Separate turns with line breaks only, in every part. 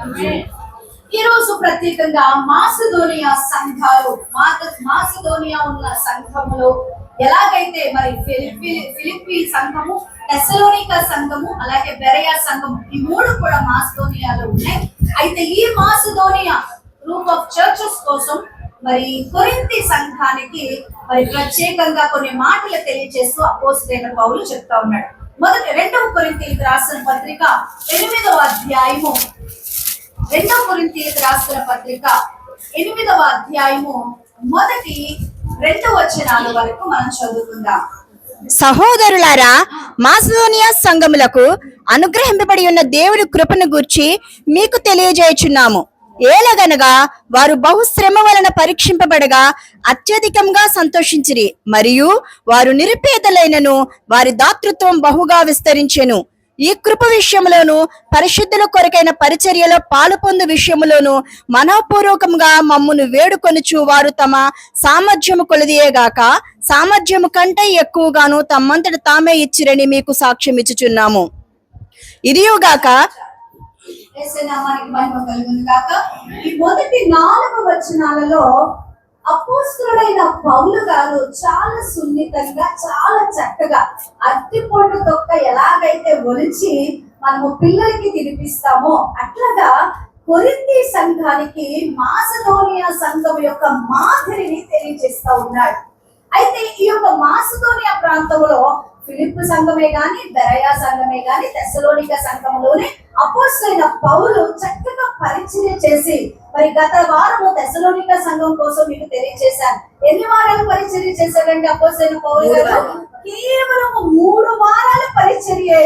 ఈ రోజు ప్రత్యేకంగా మాసిదోనియా సంఘాలు, మాసిదోనియా ఉన్న సంఘములో ఎలాగైతే మరి ఫిలిప్పి సంఘము, తెస్సలోనిక సంఘము, అలాగే బెరయా సంఘము, ఈ మూడు కూడా మాసిదోనియాలో ఉన్నాయి. అయితే ఈ మాసిదోనియా గ్రూప్ ఆఫ్ చర్చెస్ కోసం మరి కొరింథీ సంఘానికి మరి ప్రత్యేకంగా కొన్ని మాటలు తెలియజేస్తూ అపోస్తలుడైన పౌలు చెప్తా ఉన్నాడు. మొదటి 2వ కొరింథీయులకు రాసిన పత్రిక 8వ అధ్యాయము, 2వ కొరింథీయులకు రాసిన పత్రిక 8వ అధ్యాయము మొదటి 2 వచనాల వరకు మనం చదువుకుందాం.
సహోదరులారా, మాసిదోనియా సంఘములకు అనుగ్రహింపబడి ఉన్న దేవుని కృపను గూర్చి మీకు తెలియజేయుచున్నాము. ఏలగనగా వారు బహుశ్రమ వలన పరీక్షింపబడగా అత్యధికంగా సంతోషించిరి, మరియు వారు నిరుపేదలైనను వారి దాతృత్వం బహుగా విస్తరించెను. ఈ కృప విషయంలోను పరిశుద్ధుల కొరకైన పరిచర్యలో పాలు పొందు విషయములోను మనఃపూర్వకంగా మమ్మును వేడుకొనుచు వారు తమ సామర్థ్యము కొలదియేగాక సామర్థ్యము కంటే ఎక్కువగాను తమ్మంతట తామే ఇచ్చిరని మీకు సాక్ష్యం ఇచ్చుచున్నాము. ఇదియుగాక
ఈ మొదటి 4 వచనాలలో అపోస్తలుడైన పౌలు గారు చాలా సున్నితంగా, చాలా చక్కగా అరటిపండు తొక్క ఎలాగైతే ఒలిచి మనము పిల్లలకి తినిపిస్తామో అట్లాగా కొరింథీ సంఘానికి మాసిదోనియా సంఘం యొక్క మాదిరిని తెలియజేస్తా ఉన్నాడు. అయితే ఈ యొక్క మాసిదోనియా ప్రాంతంలో ఫిలిప్పి సంఘమే గాని, బెరయా సంఘమే గాని, తెస్సలోనిక సంఘంలోనే అపోస్తలుడైన పౌలు చక్కగా పరిచర్య చేసి, మరి గత వారము తెస్సలోనిక సంఘం కోసం మీకు తెలియజేశాను. ఎన్ని వారాలు పరిచర్య చేశాడంటే అపోస్తలుడైన పౌలు గారు? కేవలం 3 వారాల పరిచర్యే.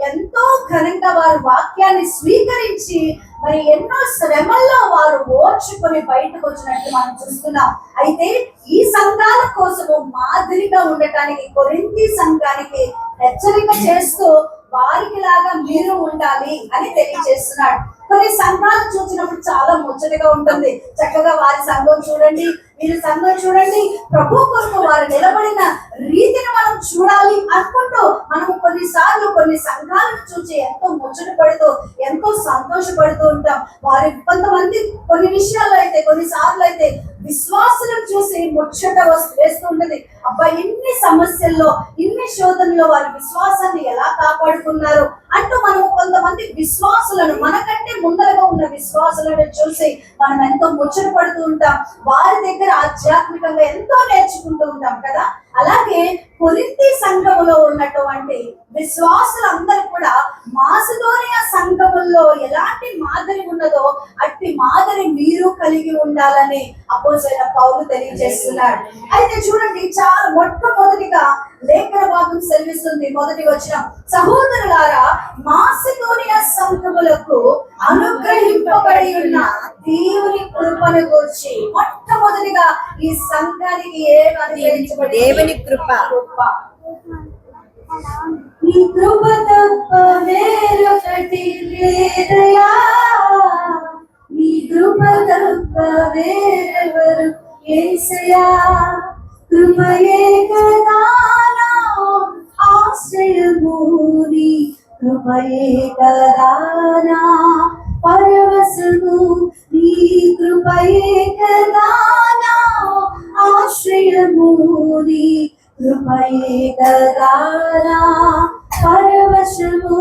ఎంతో ఘనంగా వారు వాక్యాన్ని స్వీకరించి మరి ఎన్నో శ్రమల్లో వారు ఓర్చుకొని బయటకు వచ్చినట్టు మనం చూస్తున్నాం. అయితే ఈ సంఘాల కోసము మాదిరిగా ఉండటానికి కొరింథీ సంఘానికి హెచ్చరిక చేస్తూ వారికి లాగా మీరు ఉండాలి అని తెలియజేస్తున్నాడు. కొన్ని సంఘాలు చూసినప్పుడు చాలా ముచ్చటగా ఉంటుంది. చక్కగా వారి సంఘం చూడండి, వీరి సంఘం చూడండి, ప్రభు కొరకు వారు నిలబడిన రీతిని మనం చూడాలి అనుకుంటూ మనము కొన్నిసార్లు కొన్ని సంఘాలను చూసి ఎంతో ముచ్చట పడుతూ, ఎంతో సంతోషపడుతూ ఉంటాం. వారి కొంతమంది కొన్ని విషయాల్లో అయితే, కొన్నిసార్లు అయితే విశ్వాసులను చూసి ముచ్చట వేస్తూ ఉంటది. అబ్బా, ఇన్ని సమస్యల్లో, ఇన్ని శోధనలో వారి విశ్వాసాన్ని ఎలా కాపాడుకున్నారు అంటూ మనం కొంతమంది విశ్వాసులను, మనకంటే ముందరగా ఉన్న విశ్వాసులను చూసి మనం ఎంతో ముచ్చట పడుతూ ఉంటాం. వారి దగ్గర ఆధ్యాత్మికంగా ఎంతో నేర్చుకుంటూ ఉంటాం కదా. అలాగే కొరింథీ సంఘములో ఉన్నటువంటి విశ్వాసులందరూ కూడా మాసిదోనియా సంఘముల్లో ఎలాంటి మాదిరి ఉన్నదో అట్టి మాదిరి మీరు కలిగి ఉండాలని అపోస్తలుడైన పౌలు తెలియజేస్తున్నాడు. అయితే చూడండి, చాలా మొట్టమొదటిగా లేఖన భాగం సెలవిస్తుంది. మొదటి వచనం, సహోదరులారా, మాసిదోనియా సంఘములకు అనుగ్రహింపబడి ఉన్న దేవుని కృపను గూర్చి. మొట్టమొదటిగా ఈ సంఘానికి
దేవుని కృప.
నీ కృప తప్ప వేరొకటి లేదయా, నీ కృప తప్ప వేరెవరు యేసయ్యా. కృపయే కదా నా ఆశ్రయము, నీ కృపయే కదా నా పరవశము, నీ కృపయే కదా నా ఆశ్రయము, నీ కృపయే కదా నా పరవశము.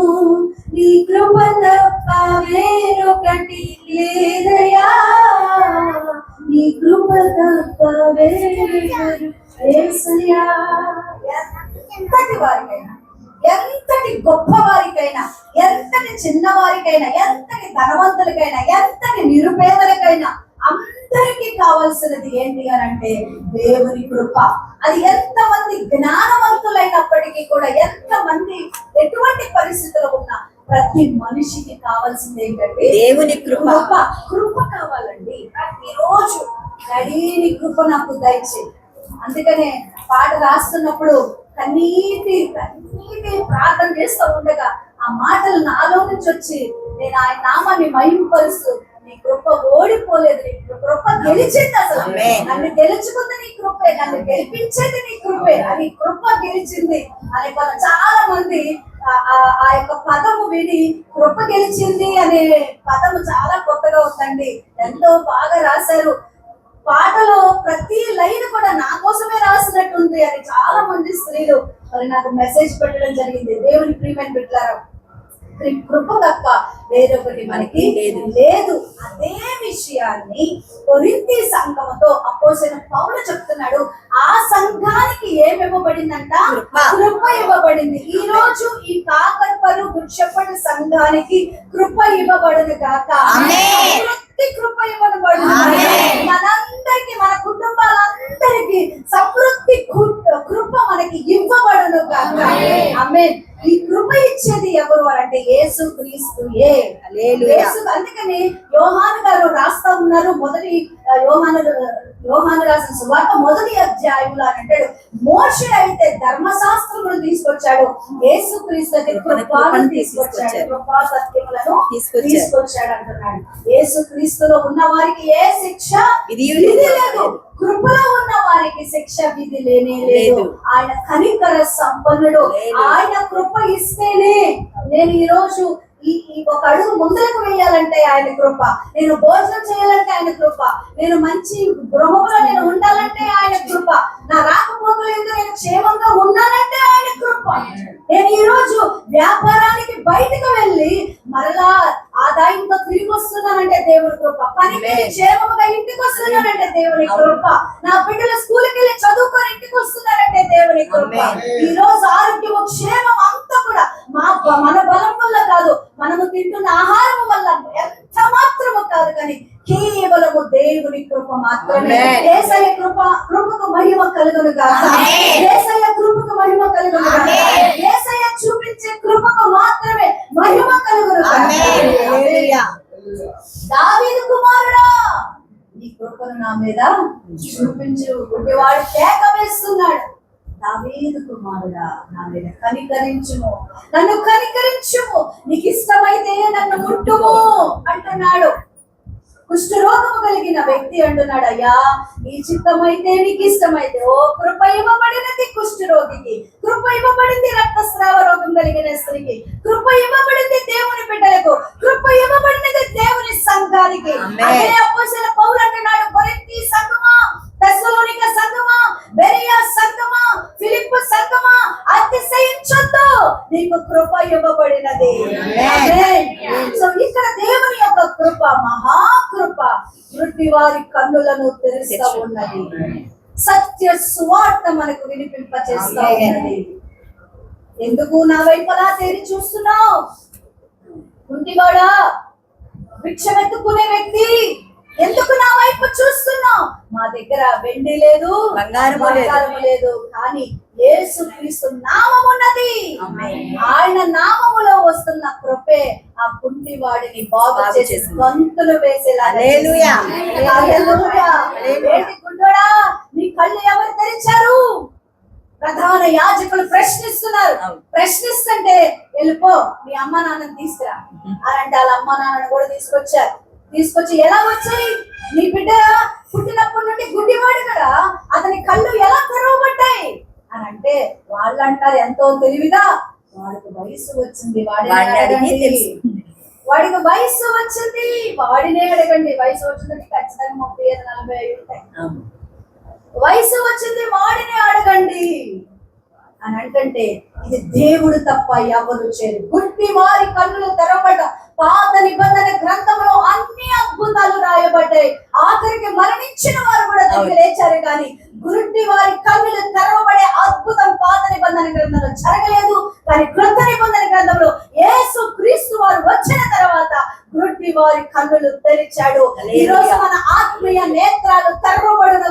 నీ కృప తప్ప వేరొకటి లేదయా, నీ కృప తప్ప వేరెవరు యేసయ్యా. ఎంతటి వారికైనా, ఎంతటి గొప్ప వారికైనా, ఎంతటి చిన్నవారికైనా, ఎంతటి ధనవంతులకైనా, ఎంతటి నిరుపేదలకైనా అందరికీ కావాల్సినది ఏంటి అని అంటే దేవుని కృప. అది ఎంతమంది జ్ఞానవంతులైనప్పటికీ కూడా, ఎంతమంది ఎటువంటి పరిస్థితులు ఉన్నా ప్రతి మనిషికి కావాల్సింది ఏంటంటే
దేవుని కృప.
కృప కావాలండి. ప్రతిరోజు నీ కృప నాకు దయచేయి. అందుకనే పాట రాస్తున్నప్పుడు కన్నీటి ప్రార్థన చేస్తూ ఉండగా ఆ మాటలు నాలో నుంచి వచ్చి నేను ఆయన నామాన్ని మహిమపరుస్తూ, నీ కృప ఓడిపోలేదు, నీ కృప గెలిచింది. అసలు నన్ను గెలుచుకుంది నీ కృపే, నన్ను గెలిపించేది నీ కృపే, అని కృప గెలిచింది అని చాలా మంది ఆ యొక్క పదము విని కృప గెలిచింది అనే పదము చాలా కొత్తగా ఉందండి. ఎంతో బాగా రాశారు. పాటలో ప్రతి లైన్ కూడా నా కోసమే రాసినట్టుంది అని చాలా మంది స్త్రీలు మరి నాకు మెసేజ్ పెట్టడం జరిగింది. దేవుని ప్రియమైన బిడ్డలారా, కృప తప్ప వేరొకటి మనకి లేదు. అదే విషయాన్ని కొరింథీ సంఘముతో అపోస్తలుడైన పౌలు చెప్తున్నాడు. ఆ సంఘానికి ఏమి ఇవ్వబడిందంట? కృప ఇవ్వబడింది. ఈ రోజు ఈ కాకర్పల్లి గుడ్చపల్లి సంఘానికి కృప ఇవ్వబడదు గాక. కృప ఇవ్వబడు. మనందరికి, మన కుటుంబాలందరికి సమృద్ధి కృప మనకి ఇవ్వబడును గాక. ఆమేన్. ఈ కృప ఇచ్చేది ఎవరు అంటే యేసు క్రీస్తుయే. అందుకని యోహాను గారు రాస్తా ఉన్నారు. మొదటి యోహాను రాసిన సువార్త మొదటి అధ్యాయంలో అంటాడు, మోషే అయితే ధర్మశాస్త్రములు తీసుకొచ్చాడు, యేసు క్రీస్తు అయితే కృపను తీసుకొచ్చాడు, కృపా సత్యములను తీసుకొచ్చాడు అంటున్నాడు. యేసు క్రీస్తులో ఉన్న వారికి ఏ శిక్ష విధి లేదు, కృపలో ఉన్న వారికి శిక్ష విధి లేనే లేదు. ఆయన కనికర సంపన్నుడు. ఆయన కృప ఇస్తేనే నేను ఈ రోజు ఈ ఒక అడుగు ముందరకు వేయాలంటే ఆయన కృప, నేను భోజనం చేయాలంటే ఆయన కృప, నేను మంచి గృహంలో నేను ఉండాలంటే ఆయన కృప, నా రాకపోకలేదు నేను క్షేమంగా ఉండాలంటే ఆయన కృప. నేను ఈ రోజు వ్యాపారానికి బయటకు వెళ్ళి మరలా ఆదాయంతో తిరిగి వస్తున్నానంటే దేవుని కృప, పనికి క్షేమంగా ఇంటికి వస్తున్నానంటే దేవుని కృప, నా బిడ్డలు స్కూల్కి వెళ్ళి చదువుకొని ఇంటికి వస్తున్నారంటే దేవుని కృప. ఈ రోజు ఆరోగ్యం క్షేమం అంతా కూడా మన బలం వల్ల కాదు, మనము తింటున్న ఆహారం వల్ల ఎంత మాత్రము కాదు, కానీ కేవలము దేవుని కృప మాత్రమే. యేసయ్య కృపకు మహిమ కలుగును గాక. యేసయ్య కృపకు మహిమ కలుగును గాక. యేసయ్య చూపించే కృపకు మాత్రమే మహిమ కలుగును గాక. దావీదు కుమారుడా, నీ కృపను నా మీద చూపించు. గుడ్డివాడు కేక వేస్తున్నాడు, దావీదు కుమారుడా నా మీద కనికరించుము, నన్ను కనికరించుము, నీకు ఇష్టమైతే నన్ను ముట్టుము అంటున్నాడు. కుష్ఠరోగము కలిగిన వ్యక్తి అంటున్నాడు, అయ్యా నీ చిత్తమైతే, నీకు ఇష్టమైతే. ఓ కృప ఇవ్వబడినది కుష్ఠరోగికి, కృప ఇవ్వబడింది రక్తస్రావ రోగం కలిగిన స్త్రీకి, కృప ఇవ్వబడింది దేవుని బిడ్డలకు, కృప ఇవ్వబడినది దేవుని సంఘానికి. అదే అపోస్తలుడైన పౌలు అంటున్నాడు, కొరింథీ సంఘమా, తెస్సలోనిక సంఘమా, బెరియా సంఘమా, ఫిలిప్పు సంఘమా, అతిశయించొద్దు, నీకు కృప ఇవ్వబడినది. సో ఇక్కడ దేవుని యొక్క కృప మహాకృప వృద్ధి వారి కన్నులను తెరుస్తా ఉన్నది, సత్య సువార్త మనకు వినిపింప చేస్తా ఉన్నది. ఎందుకు నా వైపు అలా తేరి చూస్తున్నావు? కుంటివాడా, భిక్షమెత్తుకునే వ్యక్తి, ఎందుకు నా వైపు చూస్తున్నావు? మా దగ్గర వెండి లేదు, బంగారము లేదు, కానీ యేసు క్రీస్తు నామమున్నది. ఆయన నామములో వస్తున్న కృపే ఆ కుంటి వాడిని బాగు చేసి గంతులు వేసేలా. హల్లెలూయా, హల్లెలూయా. ఏంటి గుండోడా, నీ కళ్ళు ఎవరు తెరిచారు? ప్రధాన యాజకులు ప్రశ్నిస్తున్నారు. ప్రశ్నిస్తుంటే వెళ్ళిపో, మీ అమ్మ నాన్నని తీసుకురా అనంటే వాళ్ళ అమ్మ నాన్నని కూడా తీసుకొచ్చి ఎలా వచ్చాయి? నీ బిడ్డ పుట్టినప్పటి నుండి గుడ్డివాడు కదా, అతని కళ్ళు ఎలా తెరవబడ్డాయి అని అంటే వాళ్ళు అంటారు ఎంతో తెలివిగా, వాడికి వయసు వచ్చింది, వాడికి వయసు వచ్చింది, వాడినే అడగండి. వయసు వచ్చింది ఖచ్చితంగా 35-40 ఉంటాయి. వయసు వచ్చింది, వాడినే అడగండి అని అంటే ఇది దేవుడు తప్ప ఎవరు చేయరు. గుడ్డి వారి కన్నులు తెరవబడ్డ పాత నిబంధన గ్రంథంలో అన్ని అద్భుతాలు రాయబడ్డాయి. ఆఖరికి మరణించిన వారు కూడా తిరిగి లేచారు, కానీ గుడ్డి వారి కన్నులు తెరవబడే అద్భుతం పాత నిబంధన గ్రంథంలో జరగలేదు. కానీ క్రొత్త నిబంధన గ్రంథంలో యేసు క్రీస్తు వారు వచ్చిన తర్వాత గుడ్డి వారి కన్నులు తెరిచాడు. ఈ రోజు మన ఆత్మీయ నేత్రాలు తెరవబడును,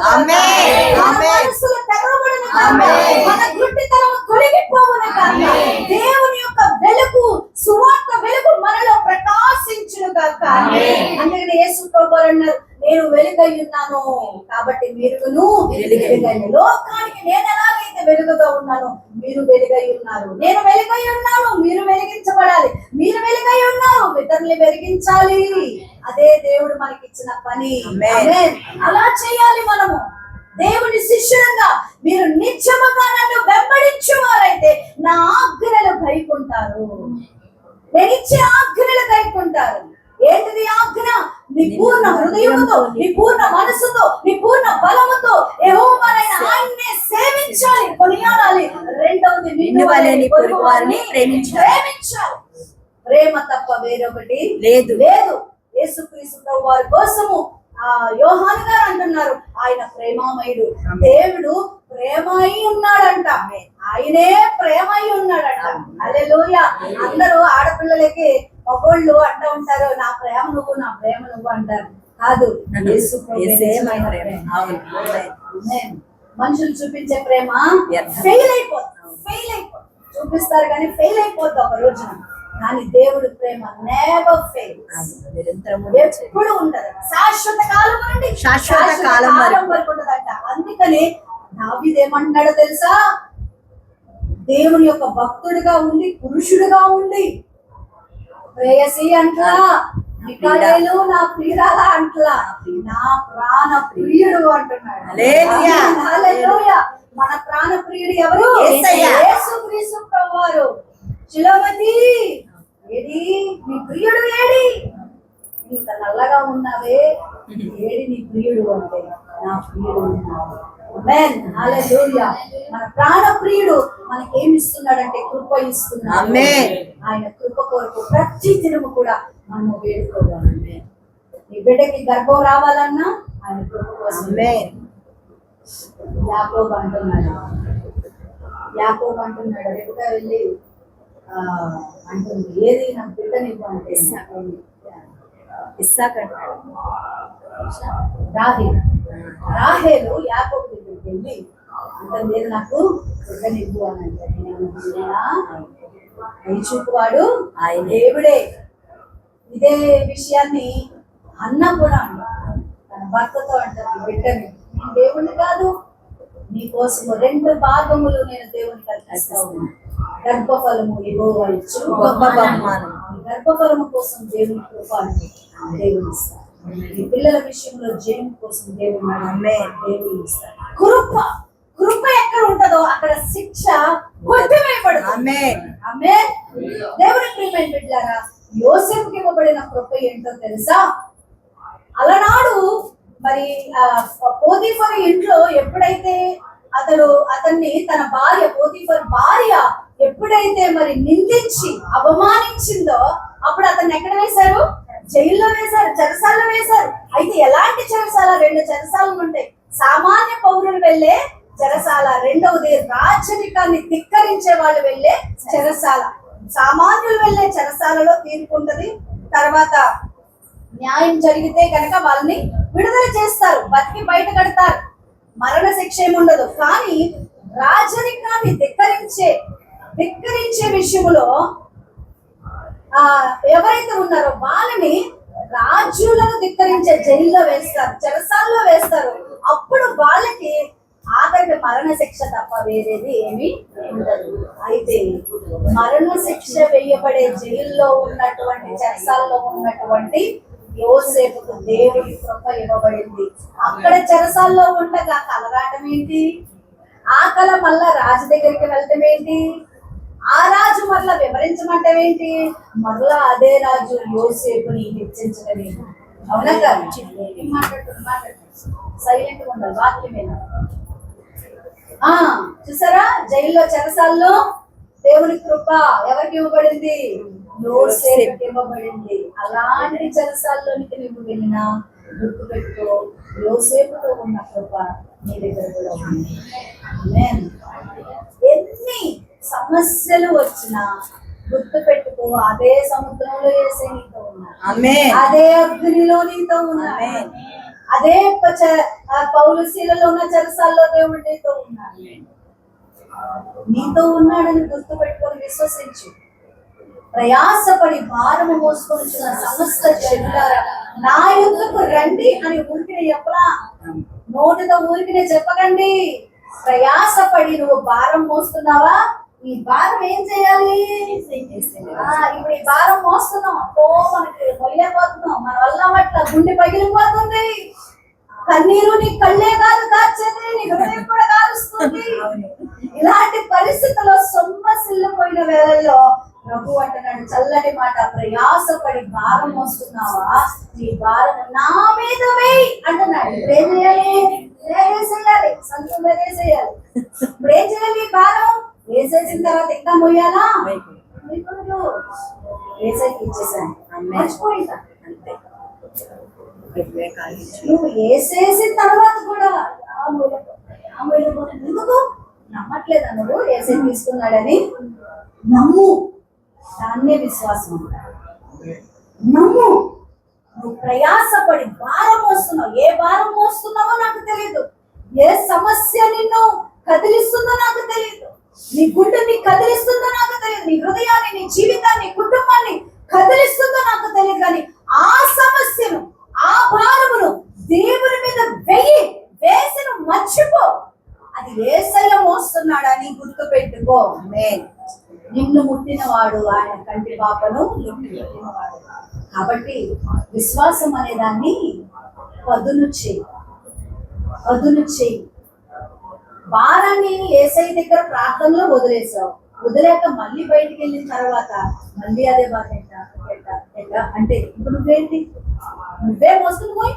మనసులు తెరవబడును, మన గుడ్డితనం తొలగిపోవును కాక. దేవుని యొక్క వెలుగు, సువార్త వెలుగు మనలో ప్రకాశించును కాక. అందుకని యేసు ప్రభువు అన్నారు, నేను వెలుగై ఉన్నాను కాబట్టి మీరును వెలుగైన. లోకానికి నేను ఎలాగైతే వెలుగుగా ఉన్నానో మీరు వెలుగై ఉన్నారు. నేను వెలుగై ఉన్నాను, మీరు వెలిగించబడాలి. మీరు వెలుగై ఉన్నారు, ఇతరులు వెలిగించాలి. అదే దేవుడు మనకి ఇచ్చిన పని. అలా చేయాలి మనము. దేవుని శిష్యులుగా మీరు నిత్యముగా నన్ను వెంబడించువారైతే నా ఆజ్ఞలు గైకుంటారు. నేను ఇచ్చే ఆజ్ఞలు గైకుంటారు. ఏంటిది ఆజ్ఞ? నీ పూర్ణ హృదయముతో, నీ పూర్ణ మనసుతో, నీ పూర్ణ బలముతో యెహోవానైన ఆయన్నే సేవించాలి, కొనియాడాలి. రెండవది నిన్ను వలె నీ పొరుగు వారిని ప్రేమించాలి. ప్రేమ తప్ప వేరొకటి లేదు. యేసుక్రీస్తు ప్రభు వారి కోసము యోహాను గారు అంటున్నారు, ఆయన ప్రేమామయుడు. దేవుడు ప్రేమై ఉన్నాడంట, ఆయనే ప్రేమై ఉన్నాడంట. హల్లెలూయా. అందరూ ఆడపిల్లలకి మగోళ్ళు అంటూ ఉంటారు, నా ప్రేమ నువ్వు, నా ప్రేమ నువ్వు అంటారు. కాదు, యేసు మనుషులు చూపించే ప్రేమ ఫెయిల్ అయిపోతుంది. చూపిస్తారు కానీ ఫెయిల్ అయిపోద్ది ఒక రోజున. కానీ దేవుడి ప్రేమ నెవర్ ఫెయిల్స్, ఎప్పుడు ఉంటది, శాశ్వత కాలం నుండి శాశ్వత కాలం వరకు ఉంటదంట. అందుకని దావీదు ఏమంటున్నాడో తెలుసా? దేవుని యొక్క భక్తుడిగా ఉండి, పురుషుడిగా ఉండి, ప్రేయసి అంట్లా, మికాయేలు నా ప్రియురాలా అంట్లా, నా ప్రాణ ప్రియుడు అంటున్నాడు. హల్లెలూయా. మన ప్రాణ ప్రియుడు ఎవరు? యేసుక్రీస్తు ప్రభువారు. చిలవతి ఏడి నీ ప్రియుడు ఏడి? ఇంత నల్లగా ఉన్నావే, ఏడి నీ ప్రియుడు అంటే నా ప్రియుడు ఉన్నాడు. ఆమేన్. హల్లెలూయా. మన ప్రాణ ప్రియుడు మనకి ఏమి ఇస్తున్నాడంటే కృప ఇస్తున్నాడు. ఆమేన్. ఆయన కృప కొరకు ప్రతి దినము కూడా మనము వేడుకోవాలి. నీ బిడ్డకి గర్భం రావాలన్నా ఆయన కృప కోసం. ఆమేన్. యాకోబు అంటున్నాడు రేపుగా వెళ్ళి అంటుంది, ఏది నా బిడ్డనివ్వు అంటే ఇస్సాకు అంటాడు. రాహేలు యాకోబు దగ్గరికి వెళ్ళి అంటుంది, ఏది నాకు బిడ్డనివ్వు అని అంటే, నేను చూపువాడు ఆయన దేవుడే. ఇదే విషయాన్ని అన్న కూడా అంటారు, తన భర్తతో అంటారు, బిడ్డని నేను దేవుని కాదు, నీ కోసం 2 భాగములు నేను దేవుని కల్పిస్తా ఉన్నాను. గర్భఫలము యెహోవా ఇచ్చు గొప్ప బహుమానం. గర్భఫలము కోసం దేవుని కృప దేవుని ఇస్తారు. ఈ పిల్లల విషయంలో జయం కోసం దేవుని ఇస్తారు. కృప ఎక్కడ ఉంటుందో అక్కడ శిక్ష కొట్టివేయబడుతుంది. ఆమేన్. దేవుని ప్రియమైన బిడ్డలారా, యోసేపుకి ఇవ్వబడిన కృప ఏంటో తెలుసా? అలనాడు మరి పోతీఫరు ఇంట్లో ఎప్పుడైతే అతన్ని తన భార్య పోతీఫర్ భార్య ఎప్పుడైతే మరి నిందించి అవమానించిందో అప్పుడు అతన్ని ఎక్కడ వేశారు? జైల్లో వేశారు, చెరసాలలో వేశారు. అయితే ఎలాంటి చెరసాల? 2 చెరసాలలు ఉంటాయి. సామాన్య పౌరులు వెళ్ళే చెరసాల, రెండవది రాజరికాన్ని ధిక్కరించే వాళ్ళు వెళ్ళే చెరసాల. సామాన్యులు వెళ్ళే చెరసాలలో తీర్పు ఉంటది. తర్వాత న్యాయం జరిగితే కనుక వాళ్ళని విడుదల చేస్తారు, బతికి బయట కడతారు, మరణ శిక్ష ఏముండదు. కానీ రాజరికాన్ని ధిక్కరించే విషయంలో ఎవరైతే ఉన్నారో వాళ్ళని రాజులను ధిక్కరించే జైల్లో వేస్తారు, చెరసాల్లో వేస్తారు. అప్పుడు వాళ్ళకి ఆఖరికి మరణ శిక్ష తప్ప వేరేది ఏమీ ఉండదు. అయితే మరణ శిక్ష వేయబడే జైల్లో ఉన్నటువంటి, చెరసాల్లో ఉన్నటువంటి యోసేపుకు దేవుడి కృప ఇవ్వబడింది. అక్కడ చెరసాల్లో ఉండగా కలరాటం ఏంటి? ఆ కళ మళ్ళా రాజు దగ్గరికి వెళ్ళటం ఏంటి? ఆ రాజు మరలా వివరించమంటం ఏంటి? మరలా అదే రాజు యోసేపుని హెచ్చరించడం ఏంటి? అవునా కాదు? సైలెంట్ గా ఉండాలి, వాక్యమేనా? చూసారా, జైల్లో చెరసాల్లో దేవుని కృప ఎవరికి ఇవ్వబడింది? యోసేపుకి ఇవ్వబడింది. అలాంటి చెరసాల్లోనికి నువ్వు వెళ్ళినా గుర్తు పెట్టుకో, యోసేపుతో ఉన్న కృప నీ దగ్గర కూడా ఉంది. ఎన్ని సమస్యలు వచ్చినా గుర్తు పెట్టుకో, అదే సముద్రంలో యేసే నీతో ఉన్నాడు, అదే అగ్నిలో నీతో ఉన్నాడు, అదే పౌలు శీలలో ఉన్న చెరసాల్లో దేవుడు నీతో ఉన్నాడు. నీతో ఉన్నాడని గుర్తు పెట్టుకొని విశ్వసించు. ప్రయాసపడి భారము మోసుకొని సమస్త జనులారా నా యొద్దకు రండి అని ఊరికినే చెప్పలా, నోటితో ఊరికినే చెప్పకండి. ప్రయాసపడి నువ్వు భారం మోస్తున్నావా? ఈ భారం ఏం చేయాలి? ఇప్పుడు ఈ భారం మోస్తున్నాం, మనకి మొయ్యపోతున్నాం, మన వల్ల అట్లా గుండె పగిలిపోతుంది. కన్నీరు నీ కళ్ళే కాదు కాచేది, నీ హృదయం కూడా కారుస్తుంది. ఇలాంటి పరిస్థితుల్లో సొమ్మసిల్లిపోయిన వేళల్లో ప్రభు అంటున్నాడు చల్లటి మాట, ప్రయాసపడి భారం మోస్తున్నావా, నీ భారం నా మీద వేయి అంటున్నాడు. ఇప్పుడు ఏం చేయాలి? వేసేయాలి, సంతం వేసేయాలి. ఇప్పుడు ఏం చేయాలి? భారం వేసేసిన తర్వాత ఇంకా మొయ్యాలా? వేసేకి ఇచ్చేసాను, మర్చిపోయిందా? అంతే. నువ్వు వేసేసిన తర్వాత కూడా ఎందుకు నమ్మట్లేదా? నువ్వు వేసే తీసుకున్నాడని నమ్ము, దాన్నే విశ్వాసం అంటారు. నమ్ము. నువ్వు ప్రయాసపడి భారం మోస్తున్నావు. ఏ భారం మోస్తున్నావో నాకు తెలియదు, ఏ సమస్య నిన్ను కదిలిస్తుందో నాకు తెలియదు, నీ గుండెని కదిలిస్తుందో నాకు తెలియదు, నీ హృదయాన్ని, నీ జీవితాన్ని, కుటుంబాన్ని కదిలిస్తుందో నాకు తెలియదు. కానీ ఆ సమస్యను, ఆ భారమును దేవుని మీద వేసి నువ్వు మర్చిపో. అది యేసయ్య మోస్తున్నాడని గుర్తు పెట్టుకో. నిన్ను ముట్టినవాడు ఆయన కంటి పాపను ముట్టినవాడు. కాబట్టి విశ్వాసం అనే దాన్ని పదును చేయి. భారాన్ని యేసయ్య దగ్గర ప్రార్థనలో వదిలేసావు, వదిలేక మళ్ళీ బయటికి వెళ్ళిన తర్వాత మళ్ళీ అదే బాధ ఎట్లా అంటే ఇప్పుడు నువ్వే మోసుకుని పోయి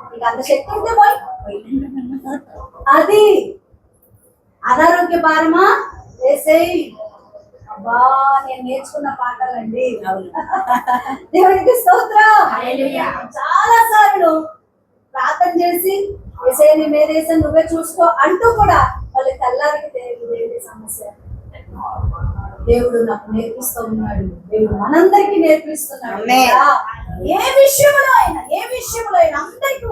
నీకు అంత శక్తి ఉంటే పోయి. అది అనారోగ్య భారమా యేసయ్య. అబ్బా, నేను నేర్చుకున్న పాటలండి. దేవునికి స్తోత్రం. చాలా సార్లు ప్రార్థన చేసి యేసయ్య నీ మీద వేసాను, నువ్వే చూసుకో అంటూ కూడా వాళ్ళ తెల్లారికి దేవుడి సమస్య. దేవుడు నాకు నేర్పిస్తూ ఉన్నాడు, దేవుడు మనందరికీ నేర్పిస్తున్నాడు. ఏ విషయంలో అయినా అందరికీ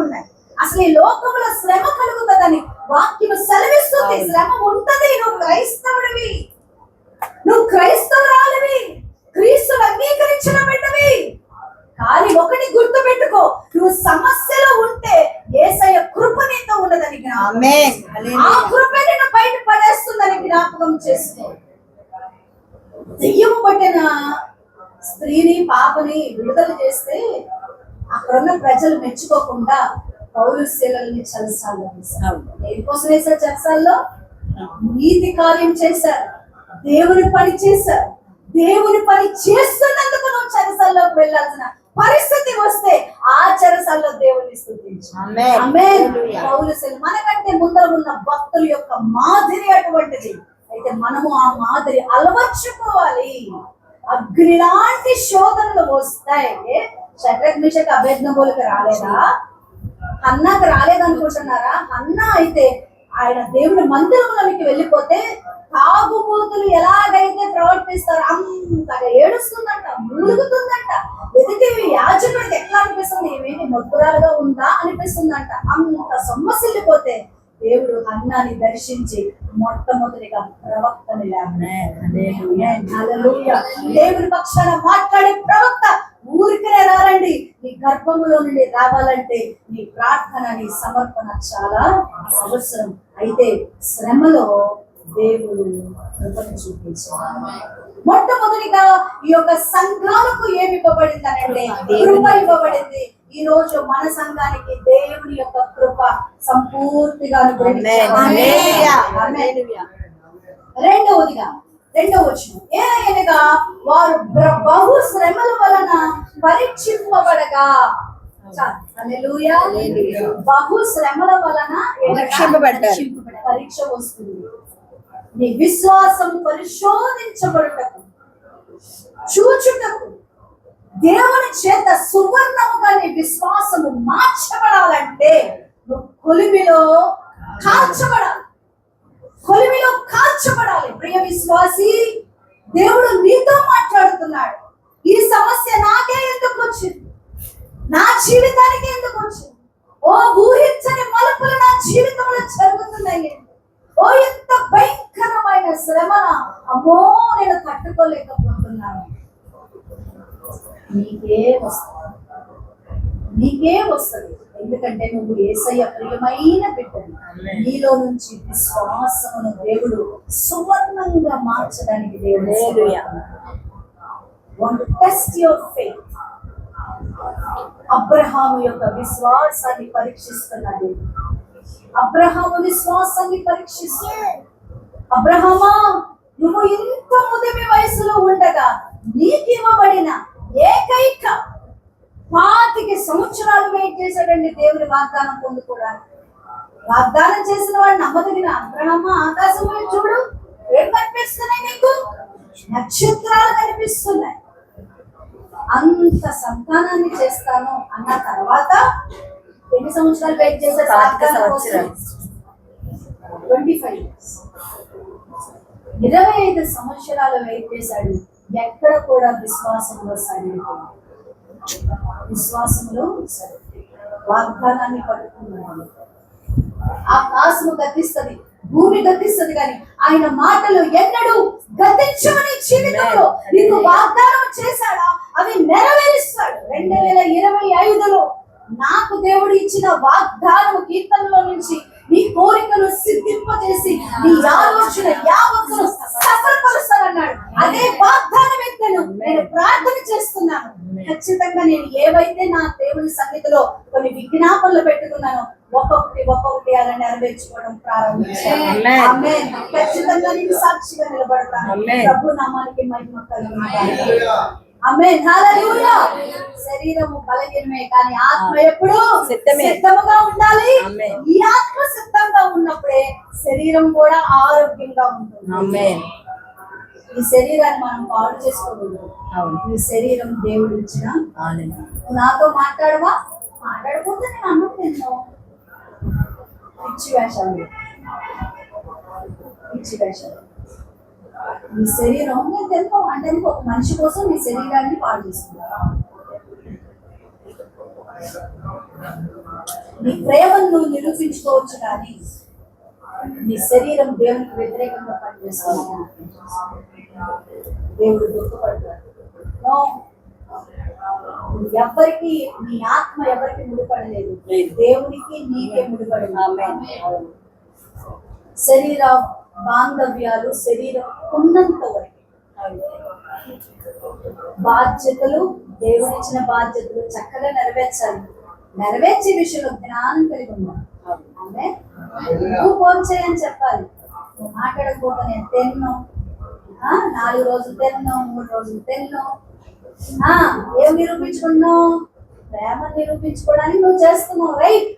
ఉన్నాయి. అసలు ఈ లోకంలో శ్రమ కలుగుతుందని వాక్యం సెలవిస్తుంది. శ్రమ ఉంటది. నువ్వు క్రైస్తవురాలివి, క్రీస్తును అంగీకరించిన బిడ్డవి. కానీ ఒకటి గుర్తు పెట్టుకో, నువ్వు సమస్యలో ఉంటే యేసయ్య కృప నీతో ఉన్నదని, ఆ కృప నిన్ను బయట పడేస్తుందని జ్ఞాపకం చేసుకో. దెయ్యము పట్టిన స్త్రీని, పాపని విడుదల చేస్తే అక్కడున్న ప్రజలు మెచ్చుకోకుండా పౌలు శీలల్ని చెరసాల్లో వేశారు. దేనికోసం వేశారు చెరసాల్లో? నీతి కార్యం చేశారు, దేవుని పని చేశారు. దేవుని పని చేస్తున్నందుకు నువ్వు చెరసాల్లోకి వెళ్ళాల్సిన పరిస్థితి వస్తే ఆ చెరసాల్లో దేవుని స్తుతించు. పౌలు శీల మనకంటే ముందర ఉన్న భక్తుల యొక్క మాదిరి అటువంటిది. అయితే మనము ఆ మాదిరి అలవర్చుకోవాలి. అగ్ని లాంటి శోధనలు వస్తాయి. షడ్రక్ మేషక్ అబేద్నెగోలకు రాలేదా? హన్నాకు రాలేదనుకుంటున్నారా? హన్నా అయితే ఆయన దేవుని మందిరంలోనికి వెళ్ళిపోతే తాగుబోతులు ఎలాగైతే ప్రవర్తిస్తారో అంతగా ఏడుస్తుందంట, మూలుగుతుందంట. ఎదుటి యాజకుడికి ఎట్లా అనిపిస్తుంది? ఏమేమి మొద్దురాలుగా ఉందా అనిపిస్తుందంట. అంత సొమ్మసిల్లిపోతే దేవుడు హన్నాని దర్శించి మొట్టమొదటిగా ప్రవక్తని దేవుని పక్షాన మాట్లాడే ప్రవక్త ఊరికనే రారండి. నీ గర్భములో నుండి రావాలంటే నీ ప్రార్థన, నీ సమర్పణ చాలా అవసరం. అయితే శ్రమలో దేవుడు కృపను చూపించాడు. మొట్టమొదటిగా ఈ యొక్క సంఘాలకు ఏమి ఇవ్వబడింది అంటే కృప ఇవ్వబడింది. ఈ రోజు మన సంఘానికి దేవుని యొక్క కృప సంపూర్తిగా రెండవ వచనం, ఏలయనగా వారు బహు శ్రమల వలన పరీక్షింపబడగా. హల్లెలూయా. బహు శ్రమల వలన పరీక్ష వస్తుంది. నీ విశ్వాసం పరిశోధించబడుటకు, చూచుటకు, దేవుని చేత సువర్ణముగా నీ విశ్వాసము మార్చబడాలంటే నువ్వు కొలిమిలో కాల్చబడాలి. ప్రియ విశ్వాసి, దేవుడు నీతో మాట్లాడుతున్నాడు. ఈ సమస్య నాకే ఎందుకు వచ్చింది? నా జీవితానికి ఎందుకు వచ్చింది? ఓ ఊహించని మలుపులు నా జీవితంలో జరుగుతున్నాయి. ఓ ఎంత భయంకరమైన శ్రమ, అమ్మో నేను తట్టుకోలేకపోతున్నాను. నీకే వస్తుంది. ఎందుకంటే నువ్వు యేసయ్య ప్రియమైన బిడ్డని. నీలో నుంచి విశ్వాసమును దేవుడు సువర్ణంగా మార్చడానికి దేవుడు. Want to test your faith. Abraham యొక్క విశ్వాసాన్ని పరీక్షిస్తున్నది. అబ్రహాము విశ్వాసాన్ని పరీక్షిస్తూ, అబ్రహామా, నువ్వు ఇంత ముదిమి వయసులో ఉండగా నీకు ఇవ్వబడిన ఏకైక 25 సంవత్సరాలు వెయిట్ చేశాడండి దేవుని వాగ్దానం పొందుకోవడానికి. వాగ్దానం చేసిన వాడు నమ్మదగిన. అబ్రహామా, ఆకాశం వైపు చూడు, ఏం కనిపిస్తున్నాయి నీకు? నక్షత్రాలు కనిపిస్తున్నాయి. అంత సంతానాన్ని చేస్తాను అన్న తర్వాత ఎన్ని సంవత్సరాలు వెయిట్ చేశాడు? 25 years. 25 సంవత్సరాలు వెయిట్ చేశాడు. ఎక్కడ కూడా విశ్వాసంలో సరిపోయింది. విశ్వాసంలో వాగ్దానాన్ని పట్టుకున్నాడు. ఆకాశము గతిస్తుంది, భూమి గతిస్తుంది, కానీ ఆయన మాటలు ఎన్నడూ గతించమని జీవితంలో నీకు వాగ్దానం చేశాడా అవి నెరవేరుస్తాడు. 2025లో నాకు దేవుడు ఇచ్చిన వాగ్దానం కీర్తనలో నుంచి నీ కోరికను సిద్ధింపజేసి నీ ఆలోచన యావత్తును సఫలపరుస్తానన్నాడు. అదే వాగ్దానం ఎత్తను నేను ప్రార్థన చేస్తున్నాను. ఖచ్చితంగా నేను ఏవైతే నా దేవుని సన్నిధిలో కొన్ని విజ్ఞాపనలు పెట్టుకున్నానో ఒక్కొక్కటి అలా నెరవేర్చుకోవడం ప్రారంభించాను. ఆమేన్. ఖచ్చితంగా నేను సాక్షిగా నిలబడతాను. ప్రభు నామానికి మహిమ కలుగును. ఆమేన్. హల్లెలూయా. శరీరము బలహీనమే, కానీ ఆత్మ ఎప్పుడు సిద్ధముగా ఉండాలి. ఈ ఆత్మ సిద్ధంగా ఉన్నప్పుడే శరీరం కూడా ఆరోగ్యంగా ఉంటుంది. ఆమేన్. ఈ శరీరాన్ని మనం పాడు చేసుకోకూడదు. ఈ శరీరం దేవుడు ఇచ్చిన. నాతో మాట్లాడవా? మాట్లాడకపోతే నేను అన్నం తిన్నాను. పిచ్చి వేషాలు, పిచ్చి వేషాలు. నీ శరీరం నేను తెలుపు అంటే ఒక మనిషి కోసం నీ శరీరాన్ని పాడు చేసుకున్నావు. నీ ప్రేమను నువ్వు నిరూపించుకోవచ్చు, కానీ నీ శరీరం దేవునికి వ్యతిరేకంగా పనిచేస్తున్నావు. దేవుడు గుర్తుపడతాడు. ఎవరికి నీ ఆత్మ ఎవరికి ముడిపడలేదు, దేవునికి నీకే ముడిపడింది. శరీర బాంధవ్యాలు శరీరం ఉన్నంత వరకు బాధ్యతలు, దేవుడిచ్చిన బాధ్యతలు చక్కగా నెరవేర్చాలి. నెరవేర్చే విషయంలో జ్ఞానం కలిగి ఉన్నాం. అంటే నువ్వు ఫోన్ చేయని చెప్పాలి. నువ్వు మాట్లాడకపోతే నేను తిన్నాం, 4 రోజులు తిన్నాం, 3 రోజులు తిన్నాం. ఏం నిరూపించుకున్నావు? ప్రేమ నిరూపించుకోవడానికి నువ్వు చేస్తున్నావు, రైట్?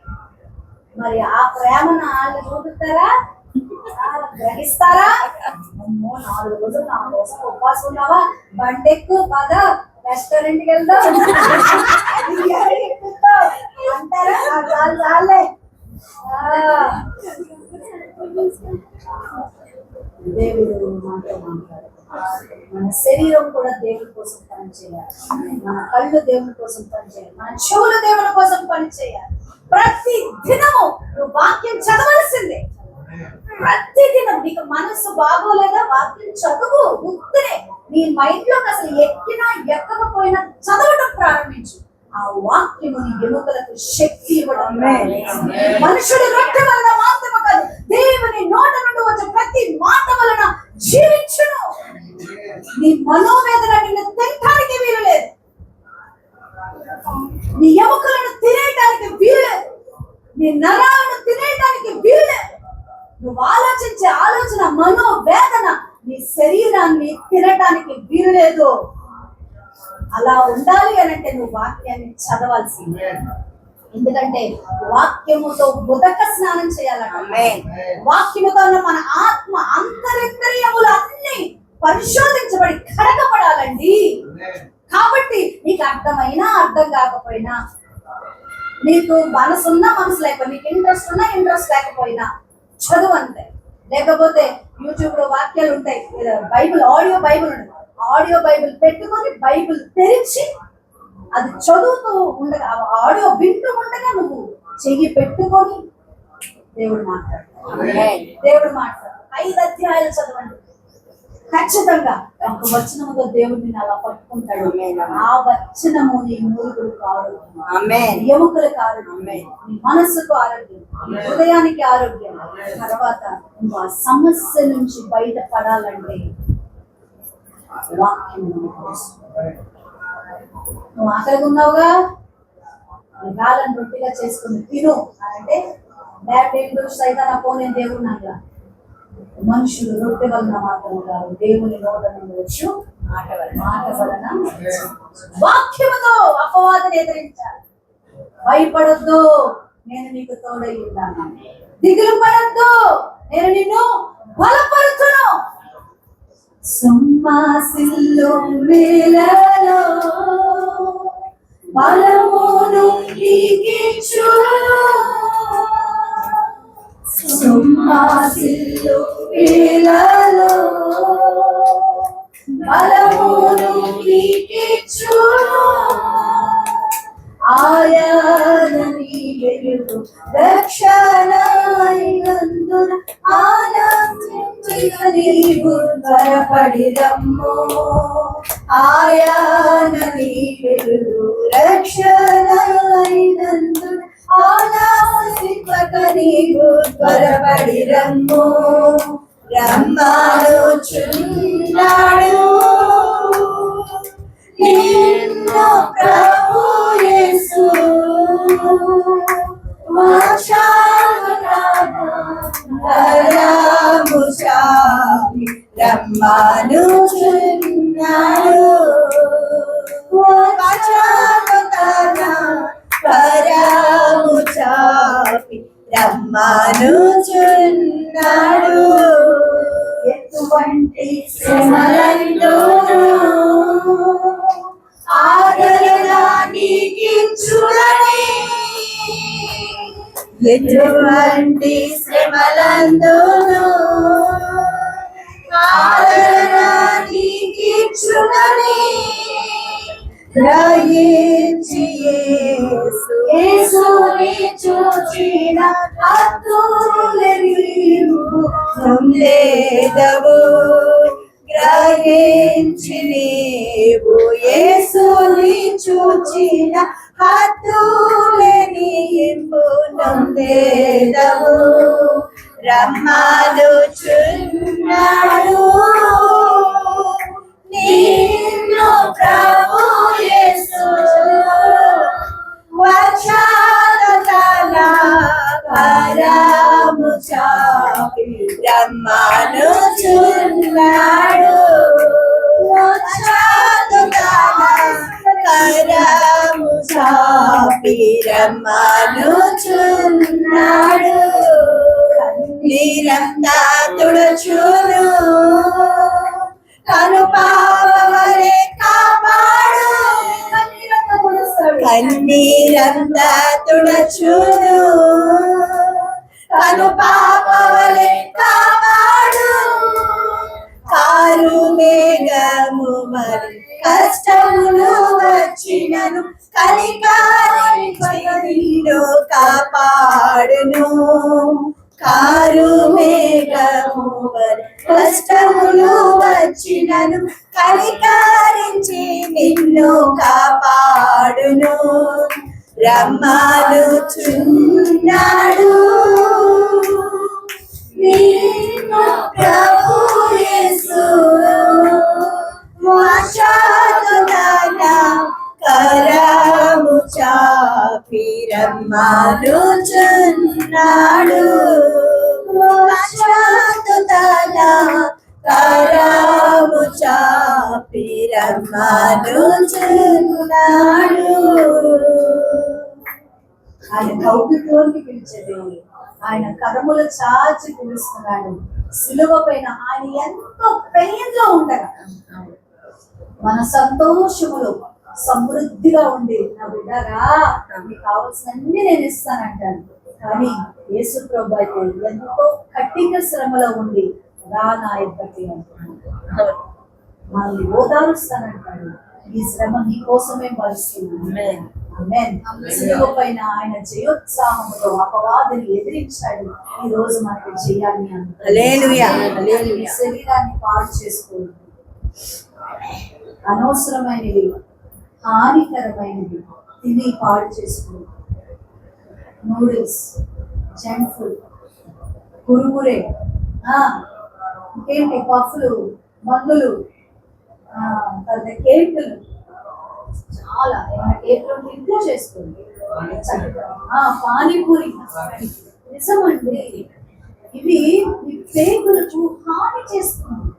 మరి ఆ ప్రేమను వాళ్ళు చూపుతారా, గ్రహిస్తారా? 4 రోజులు నా కోసం ఉపవాసం ఉన్నావా? బండెక్కు పద, రెస్టారెంట్కి వెళ్దాం అంటారా? చాలే. దేవుడు మాతో మాట్లాడు. మన శరీరం కూడా దేవుడి కోసం పనిచేయాలి. మన కళ్ళు దేవుడి కోసం పనిచేయాలి. మన చెవులు దేవుడి కోసం పనిచేయాలి. ప్రతి దినము నువ్వు వాక్యం చదవలసిందే. ప్రతి దినం నీకు మనసు బాగోలేదా, వాక్యం చదువు. ఉత్తరే నీ మైండ్ లోకి అసలు ఎక్కినా ఎక్కకపోయినా చదవడం ప్రారంభించు. ఆ వాక్యము నీ ఎముకలకు శక్తి ఇవ్వడం. మనుషుడు రొట్టె వలన మాత్రమే కాదు, దేవుని నోట నుండి వచ్చే ప్రతి మాట వలన జీవించును. నీ మనోవేదన నిన్ను తినటానికి వీలు లేదు. నీ ఎముకలను తినేయటానికి వీలు లేదు. నీ నరాలను తినేయటానికి వీలు లేదు. నువ్వు ఆలోచించే ఆలోచన, మనోవేదన నీ శరీరాన్ని తినటానికి వీలు లేదు. అలా ఉండాలి అని అంటే నువ్వు వాక్యాన్ని చదవాల్సిందే. ఎందుకంటే వాక్యముతో ఉదక స్నానం చేయాలంట. వాక్యముతో మన ఆత్మ అంతరింద్రియములు అన్ని పరిశోధించబడి కడగబడాలండి. కాబట్టి నీకు అర్థమైనా అర్థం కాకపోయినా, నీకు మనసున్నా మనసు లేకపోయినా, నీకు ఇంట్రెస్ట్ ఉన్నా ఇంట్రెస్ట్ లేకపోయినా చదువు అంతే. లేకపోతే యూట్యూబ్ లో వాక్యాలు ఉంటాయి, బైబిల్ ఆడియో బైబిల్ ఉంటుంది. ఆడియో బైబిల్ పెట్టుకొని బైబిల్ తెరిచి అది చదువుతూ ఉండగా, ఆడియో వింటూ ఉండగా నువ్వు చెయ్యి పెట్టుకొని దేవుడు మాట్లాడు. దేవుడు మాట్లాడు. 5 అధ్యాయాలు చదవండి. ఖచ్చితంగా ఒక వచనముతో దేవుడిని అలా పట్టుకుంటాడు. ఆ వచనము నీ మూలుగులకు ఆరోగ్యం, ఎముకలకు ఆరోగ్యం, నీ మనస్సుకు ఆరోగ్యం, హృదయానికి ఆరోగ్యం. తర్వాత నువ్వు ఆ సమస్య నుంచి బయటపడాలంటే వాక్యం. నువ్వు ఆకలిగా ఉన్నావుగా, గాలను రొట్టిగా చేసుకుని తిను అని అంటే డాడీ సైతాన్ అపో నేను దేవుడు అనలా. మనుషులు రొట్టె వలన మాత్రం కాదు, దేవుని నోట నుండి వచ్చు మాట వలన వాక్యముతో అపవాదిని ఎదిరించాలి. భయపడొద్దు, నేను నీకు తోడై ఉన్నాను. దిగులు పడొద్దు, నేను నిన్ను బలపరుచును. సొమ్మాసిల్లు వేళలో బలమును నీకిచ్చును. సొమ్మాసిల్లు వేళలో బలమును నీకిచ్చును. ఆయన నీ వెలుగు రక్షణైనందున ఆనందించిన నీవు త్వరపడి రమ్ము. ఆయన నీ వెలుగు రక్షణైనందున ఆనందింపక నీవు త్వరపడి రమ్ము. రమ్మనుచున్నాడు నిన్ను ప్రభు యేసు, కరము చాపి రమ్మనుచున్నాడు. కరము చాపి రమ్మనుచున్నాడు. ఎటువంటి శ్రమలందును ఆదరణ నీకిచ్చునని, ఎటువంటి శ్రమలందును ఆదరణ నీకిచ్చునని గ్రహించి యేసుని చూచిన అద్భుతములు నీవు పొందేదవు. గ్రహించి నీవు యేసుని చూచిన అద్భుతములు నీవు పొందేదవు. రమ్మనుచున్నాడు నిన్ను ప్రభు యేసు, వచ్చాదన కరము చాపి రమ్మనుచున్నాడు. వచ్చాదన కరము చాపి రమ్మనుచున్నాడు. నీరంతా తుడుచును, కను పాపవలె కాపాడు. కన్నీరంతా తుడచును, కను పాపవలె కాపాడు. కారు మేఘము మరి కష్టములు వచ్చినను కనికరించినను కాపాడును. కారు మేఘము మరి కష్టములు వచ్చినను కనికరించి నిన్ను కాపాడును. రమ్మనుచున్నాడు నిన్ను ప్రభు యేసు, మోక్షాదున కరము చాపి రమ్మనుచున్నాడు. మోక్షాదున కరము చాపి రమ్మనుచున్నాడు. ఆయన కౌగిట్లోకి పిలిచే దేవుడు, ఆయన కరములు చాచి పిలుస్తున్నాడు. సిలువ పైన ఆయన ఎంతో పెయిన్ లో ఉండగా మన సంతోషములు సమృద్ధిగా ఉంది. నా బిడ్డరా, మీకు కావాల్సినన్ని నేను ఇస్తానంటాను. కానీ యేసు ప్రభు అయితే ఎంతో కఠిన శ్రమలో ఉండి రా నా ఎప్పటి అంటున్నాడు. మనల్ని ఓదారుస్తానంటాడు. ఈ శ్రమ నీ కోసమే భరిస్తున్నాను. సిలువ పైన ఆయన జయోత్సాహంతో అపవాదిని ఎదిరించాడు. ఈ రోజు మనకి చేయాలి అని శరీరాన్ని పాడు చేసుకోవద్దు. అనవసరమైనవి, హానికరమైనవి తిని పాడు చేసుకోవద్దు. నూడిల్స్, జంక్ ఫుడ్, కురుమురే, ఇంకేంటి పఫ్లు, మందులు, తర్వాత కేకులు, చాలా ఏమైనా కేకులు ఇంట్లో చేసుకోండి చక్కగా. పానీపూరి నిజమండి, ఇవి ఈ పేగులకు హాని చేస్తుంది.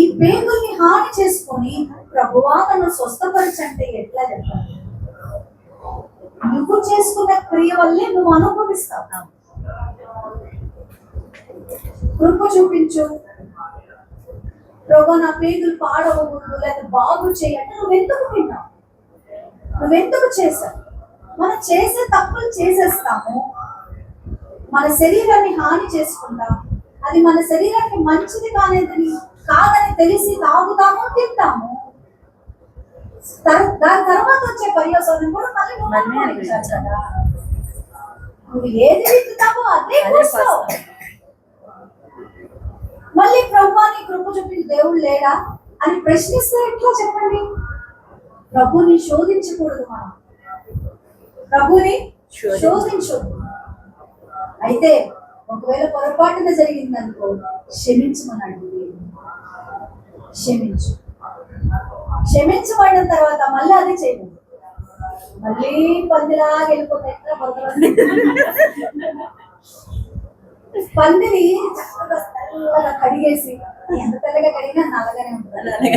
ఈ పేగుల్ని హాని చేసుకొని ప్రభువా నన్ను స్వస్థపరచంటే ఎట్లా చెప్పాలి? నువ్వు చేసుకున్న క్రియ వల్లే నువ్వు అనుభవిస్తావు. కృప చూపించు ప్రభు, నా పేగులు పాడవకూడదు లేదా బాగు చేయంటే నువ్వెందుకు విన్నావు? నువ్వెందుకు చేశావు? మనం చేసే తప్పులు చేసేస్తాము, మన శరీరాన్ని హాని చేసుకుంటాం. అది మన శరీరానికి మంచిది కాదని తెలిసి తాగుతాము, తింటాము. దాని తర్వాత వచ్చే పర్యవసానం కూడా మళ్ళీ నువ్వు అనుభవించాలి కదా. నువ్వు ఏది విత్తుతావో అదే కోస్తావు. మళ్ళీ ప్రభువాని కృప చూపించి దేవుడు లేడా అని ప్రశ్నిస్తే ఎట్లా చెప్పండి? ప్రభుని శోధించకూడదు, మనం ప్రభుని శోధించకూడదు. అయితే ఒకవేళ పొరపాటున జరిగిందనుకో క్షమించమన్నాడు. క్షమించబడిన తర్వాత మళ్ళీ అది చేయదు. మళ్ళీ పందిలాగా వెళ్ళిపోతాయి. పందిని చక్కగా తెల్లగా కడిగేసి, ఎంత తెల్లగా కడిగినా నల్లగానే ఉంటుంది.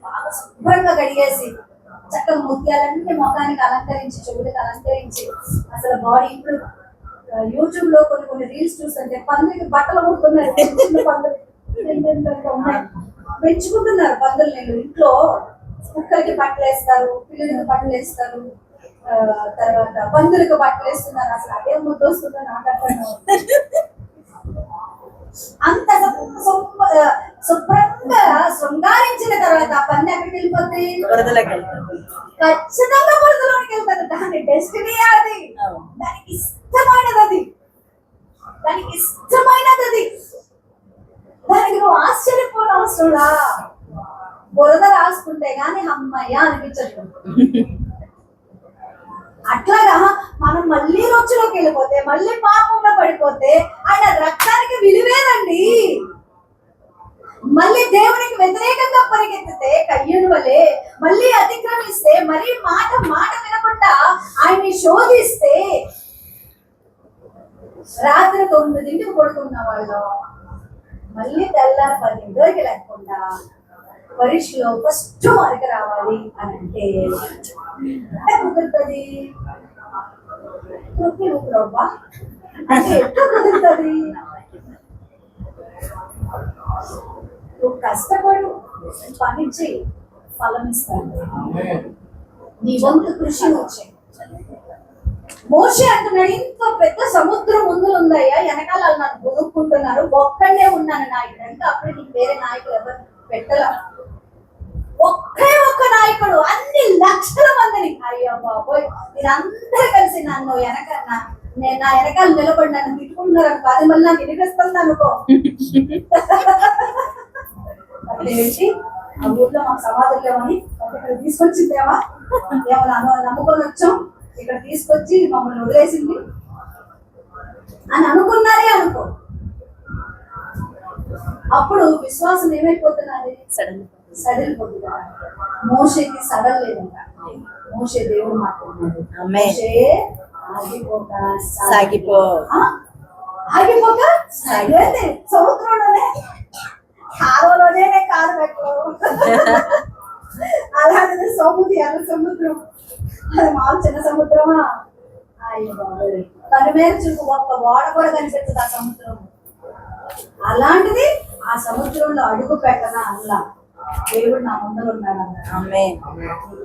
బాగా శుభ్రంగా కడిగేసి చక్కగా ముత్యాలన్నీ ముఖానికి అలంకరించి, చెవులకు అలంకరించి, అసలు బాడీ ఇప్పుడు యూట్యూబ్ లో కొన్ని రీల్స్ చూస్తుంటే పందిరికి బట్టలు కుడుతున్నారు. పెంచుకుంటున్నారు పందులు. నేను ఇంట్లో కుక్కలకి బట్టలు వేస్తారు, పిల్లలకి బట్టలు వేస్తారు, తర్వాత పందులకు బట్టలు వేస్తున్నారు. అసలు అదే ముద్దు వస్తుందో నాకు అర్థం. అంత శుభ్రంగా శృంగారించిన తర్వాత పంది ఎక్కడికి వెళ్ళిపోతుంది? ఖచ్చితంగా బురదలోనికి వెళ్తారు. దాని డెస్టినీ అది, దానికి ఇష్టమైనది అది, దానికి నువ్వు ఆశ్చర్యపోవడం అవసరంలా. బురద రాసుకుంటే గానీ అమ్మయ్య అనిపించదు. అట్లాగా మనం మళ్ళీ రొచ్చులోకి వెళ్ళిపోతే, మళ్ళీ పాపంలో పడిపోతే ఆయన రక్తానికి విలువేనండి. మళ్ళీ దేవునికి వ్యతిరేకంగా పరిగెత్తితే కయ్యూను వలె, మళ్ళీ అతిక్రమిస్తే, మరీ మాట వినకుండా ఆయన్ని శోధిస్తే, రాత్రి 9ంటికి పడుకున్న వాళ్ళు మళ్ళీ తెల్లారి 10ంటికి లేకుండా పరీక్షలో ఫస్ట్ మార్క్ రావాలి అని అంటే కుదురుతుంది? ప్రభా అంటే ఎట్లా కుదురుతుంది? నువ్వు కష్టపడు, పని చేయి, ఫలం ఇస్తాను. నీ వంతు కృషి వచ్చే. మోషే అంటున్నాడు, ఇంత పెద్ద సముద్రం ముందు ఉందయ్యా, వెనకాల నన్ను కొనుక్కుంటున్నారు, ఒక్కడే ఉన్నాను నాయకుడు అంటే. అప్పుడు నీకు వేరే నాయకులు ఎవరు పెట్టలా. ఒక్క నాయకుడు అన్ని లక్షల మందిని. అయ్యో బాబోయ్, మీరందరూ కలిసి నన్ను నేను నా వెనకాల నిలబడి నన్ను తిట్టుకుంటున్నారు అనుకో, అది మళ్ళీ నాకు వినిపిస్తుంది అనుకో. అదేంటి ఆ ఊర్లో మాకు సమాధులు లేవని ఇక్కడ తీసుకొచ్చిందేవా, ఏమన్నా నమ్ముకొని వచ్చాం, ఇక్కడ తీసుకొచ్చి మమ్మల్ని వదిలేసింది అని అనుకున్నారే అనుకో. అప్పుడు విశ్వాసం ఏమైపోతున్నది? సడలిపోతుంది. మోషేకి సడల్ లేదంట. మోషే దేవుడు మాట్లాడుతున్నాడు, మోషే ఆగిపోక సముద్రంలోనే, కాలువలోనే కాలు పెట్టు. అలాంటిది సముద్రం, అది మాకు చిన్న సముద్రమా? అయ్యో బాబోయ్, కనుమేర చూపు ఒక్క ఓడ కూడా కనిపెట్టదు ఆ సముద్రం. అలాంటిది ఆ సముద్రంలో అడుగు పెట్టనా అల్లా. దేవుడు నా ముందర ఉన్నాడు అన్నాడు.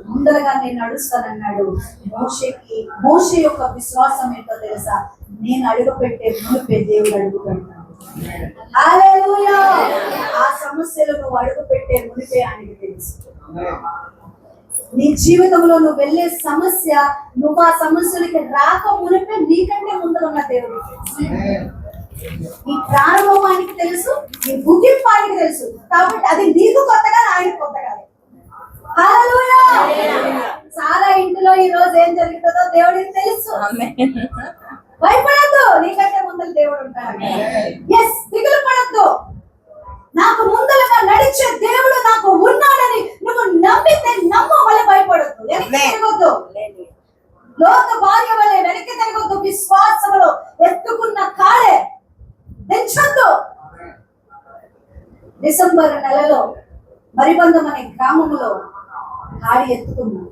ముందరగా నేను నడుస్తానన్నాడు. మోషే యొక్క విశ్వాసం ఏంటో తెలుసా? నేను అడుగు పెట్టే మునిపే దేవుడు అడుగు పెడతాను. హల్లెలూయా! ఆ సమస్యలు నువ్వు అడుగు పెట్టే మునిపే ఆయనకి తెలుసు. నీ జీవితంలో నువ్వు వెళ్ళే సమస్య, నువ్వు ఆ సమస్యలకి రాక మునిపే నీకంటే ముందర ఉన్న దేవుడు ఈ ప్రారంభానికి తెలుసు, ఈ ముగింపానికి తెలుసు. కాబట్టి అది నీకు కొత్తగా, ఆయన కొత్తగా. హల్లెలూయా! చాలా ఇంటిలో ఈ రోజు ఏం జరుగుతుందో దేవుడికి తెలుసు. భయపడద్దు, నీకంటే ముందర దేవుడు ఉంటాడు. దిగులు పడద్దు. నాకు ముందరగా నడిచే దేవుడు నాకు ఉన్నాడని నువ్వు నమ్మితే నమ్ము. లోక భార్య వలె వెనక్కి తిరగొద్దు. విశ్వాసములో ఎత్తుకున్న కాడే తెచ్చొద్దు. డిసెంబర్ నెలలో మరిబంధం అనే గ్రామంలో కాడి ఎత్తుకున్నాం.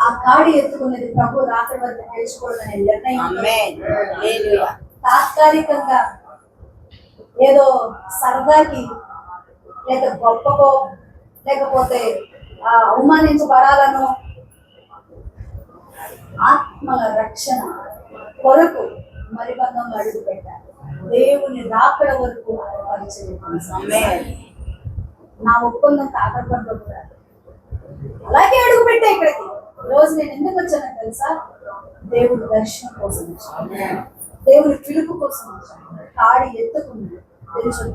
ఆ కాడి ఎత్తుకున్నది ప్రభు రాత్రి వరకు తెలుసుకోవాలనే నిర్ణయం. తాత్కాలికంగా ఏదో సరదాకి లేదా గొప్పకో లేకపోతే అవమానించబడాలను ఆత్మల రక్షణ కొరకు మరిబంధంలో అడుగు పెట్టారు. దేవుని రాకడ వరకు పరిచయం. నా ఒప్పందంతో ఆధారపడ్డా అలాగే అడుగు పెట్టా. ఇక్కడికి రోజు నేను ఎందుకు వచ్చానో తెలుసా? దేవుడి దర్శనం కోసం వచ్చాను, దేవుడి పిలుపు కోసం వచ్చాను. కాడి ఎత్తుకున్నాడు తెలుసు.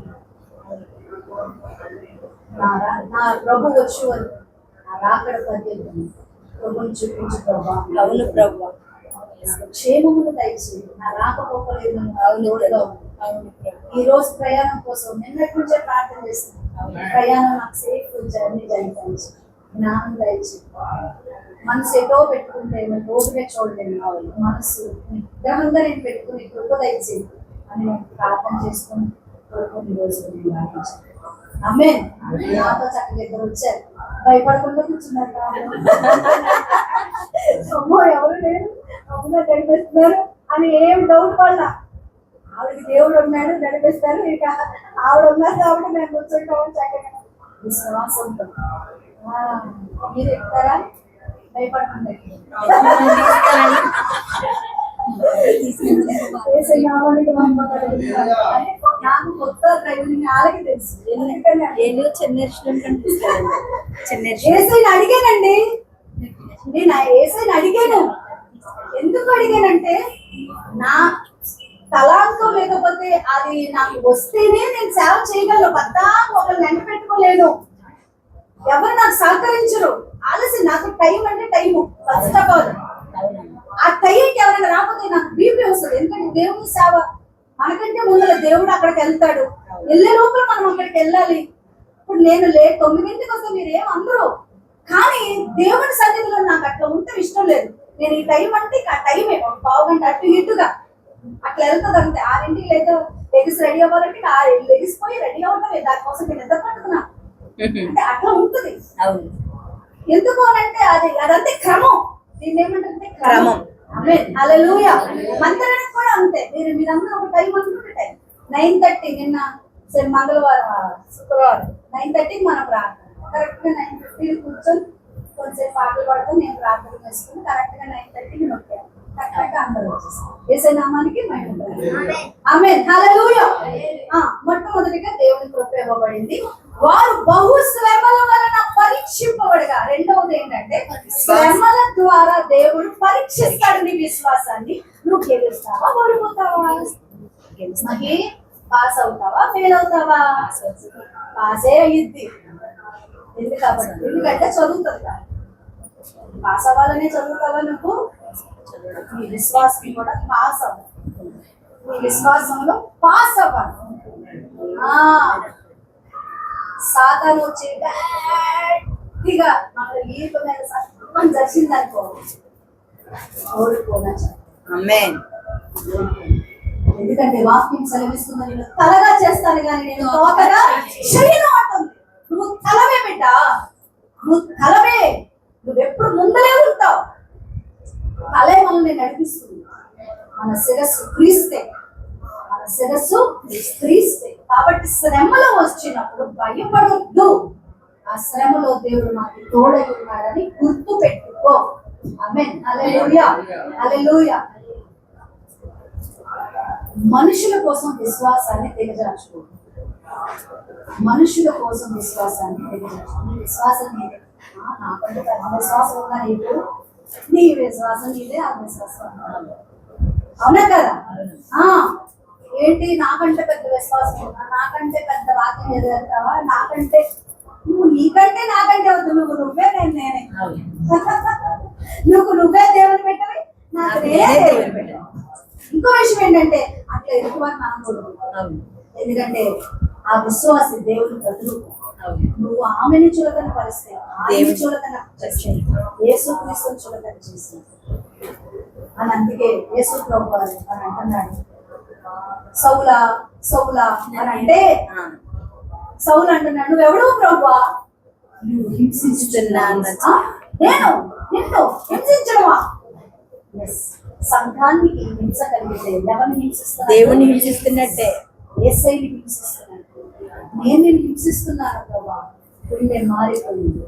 నా ప్రభు వచ్చే వరకు నా రాకడ పరిగెత్తుంది. ప్రభుని చూపించు ప్రభా.
అవును ప్రభు.
క్షేమమును దయచేసి నా రాకపోలేదు.
అవును.
ఈ రోజు ప్రయాణం కోసం నిన్నటి నుంచే ప్రార్థన చేస్తున్నాను. ప్రయాణం నాకు సేఫ్ జర్నీ జరిగించు, జ్ఞానం దయచేసి. మనసు ఎటో పెట్టుకుంటే రోజునే చూడలేను. మనసు నిగ్రహంగా నేను పెట్టుకుని కృప దయచేసి అని నేను ప్రార్థన చేసుకుని కొన్ని రోజులు ఆమేన్. నాతో చక్కగా ఇద్దరు వచ్చారు, భయపడకుండా కూర్చున్నారు. అమ్మో ఎవరు లేరు, అమ్మగా నడిపిస్తున్నారు అని ఏం డౌట్ పడ. ఆవిడకి దేవుడు ఉన్నాడు, నడిపిస్తారు. ఇక ఆవిడ ఉన్నారు కాబట్టి మేము కూర్చుంటామని చక్కగా విశ్వాసంతో. మీరు ఎక్కుతారా? భయపడకుండా నాకు కొత్త డ్రైవింగ్ వాళ్ళకి తెలుసు. ఏసైని అడిగానండి. నేను ఏసైని అడిగాను. ఎందుకు అడిగానంటే నా తలాంతం లేకపోతే అది నాకు వస్తేనే నేను సేవ చేయగలను. పద్దా ఒకరిని వెంట పెట్టుకోలేను. ఎవరు నాకు సహకరించరు. ఆలస్యం. నాకు టైం అంటే టైము ఫస్ట్ ఆఫ్ ఆల్. ఆ టైంకి ఎవరైనా రాకపోతే నాకు బీపీ వస్తుంది. ఎందుకంటే దేవుని సేవ మనకంటే ముందర దేవుడు అక్కడికి వెళ్తాడు. వెళ్ళే లోపల మనం అక్కడికి వెళ్ళాలి. ఇప్పుడు నేను 9ంటికి వస్తే మీరు ఏమన్నారు, కానీ దేవుని సన్నిధిలో నాకు అట్లా ఉంటే ఇష్టం లేదు. నేను ఈ టైం అంటే ఆ టైమే ఒక పావు గంట అటు ఇటుగా అట్లా వెళ్తుంది అంతే. 6ంటికి లేదా లెగిసి రెడీ అవ్వాలంటే లెగిసిపోయి రెడీ అవ్వటం దానికోసం నేను ఎంత పడుతున్నా అంటే అట్లా ఉంటుంది. ఎందుకు అనంటే అదంతే క్రమం. దీన్ని ఏమంటే క్రమం. హల్లెలూయా. మందిరానికి కూడా అంతే. మీరందరూ ఒక టైం అనుకుంటే టైం 9:30. నిన్న మంగళవారం శుక్రవారం 9:30కి మనం ప్రార్థన. కరెక్ట్ గా 9:50 కూర్చొని కొంచెంసేపు పాటలు పాడతాం. నేను ప్రార్థన చేసుకుని కరెక్ట్ గా 9:30కి నొక్కాను. కరెక్ట్ గా అందరూ వచ్చేస్తాం. యేసయ్య నామానికి మహిమ. ఆమేన్. హల్లెలూయా. మొట్టమొదటిగా దేవుని కృప ఇవ్వబడింది. వారు బహు శ్రమల వలన పరీక్షింపబడగా. రెండవది ఏంటంటే శ్రమల ద్వారా దేవుడు పరీక్షిస్తాడు నీ విశ్వాసాన్ని. నువ్వు గెలుస్తావా, ఓడిపోతావా? మహి పాస్ అవుతావా, ఫెయిల్ అవుతావా? పాసే అయ్యిద్ది. ఎందుకంటే చదువుతుంది. పాస్ అవ్వాలనే చదువుతావా నువ్వు? నీ విశ్వాసం కూడా పాస్ అవ్వాలి. నీ విశ్వాసంలో పాస్ అవ్వాలి. సాతాను వచ్చి గట్టిగా మన ఈత మీద సత్వం జరిచిందనుకో ఓడిపోనా. ఎందుకంటే వాక్యం సెలవిస్తుందని నేను తలగా చేస్తాను కానీ నేను తోకగా చేయను అంటుంది. నువ్వు తలవే బిడ్డ, నువ్వు తలవే. నువ్వెప్పుడు ముందలే ఉంటావు. తలే మనల్ని నడిపిస్తుంది. మన శిరస్సు క్రీస్తే, మన శిరస్సు క్రీస్తే. కాబట్టి శ్రమలో వచ్చినప్పుడు భయపడొద్దు. ఆ శ్రమలో దేవుడు మాకు తోడై ఉన్నాడని గుర్తు పెట్టుకో. ఆమేన్. హల్లెలూయా. హల్లెలూయా. మనుషుల కోసం విశ్వాసాన్ని దిగజార్చుకో. మనుషుల కోసం విశ్వాసాన్ని దిగజార్చుకో. నీ విశ్వాసం నీదే. నాకంటే పెద్ద విశ్వాసం ఉందా నీకు? నీ విశ్వాసం నీదే, ఆ విశ్వాసం అవునా కదా? ఏంటి నాకంటే పెద్ద విశ్వాసం ఉందా, నాకంటే పెద్ద వాక్యం ఎదుగుతావా, నాకంటే నీకంటే నాకంటే వద్దు. నువ్వే నేనే. నువ్వే దేవుని పెట్టవి, నాకు నేనే దేవుని పెట్టావు. ఇంకో విషయం ఏంటంటే అట్లా ఎదుగువారు నాకూడదు. ఎందుకంటే ఆ విశ్వాసి దేవుని బతుకు.
అవును.
నువ్వు ఆమెని చులకన పరిస్తే ఆమె
దేవుని
చులకన చేసి యేసుక్రీస్తుని చులకన చేసి అని అందుకే యేసు ప్రభు అని అంటున్నాడు, సౌలా సౌలా అని అంటే సౌలు అంటున్నాడు, నువ్వెవడు ప్రభువా? నువ్వు హింసిస్తున్నాను. నేను నిన్ను హింసించడమా? ఎస్, సంఘానికి హింస కలిగితే ఎవరిని హింసిస్తున్నా?
దేవుని హింసిస్తున్నట్టే.
యేసయ్యని హింసిస్తున్నాను. నేను నిన్ను హింసిస్తున్నాను ప్రభా. గుండె మారిపోయింది,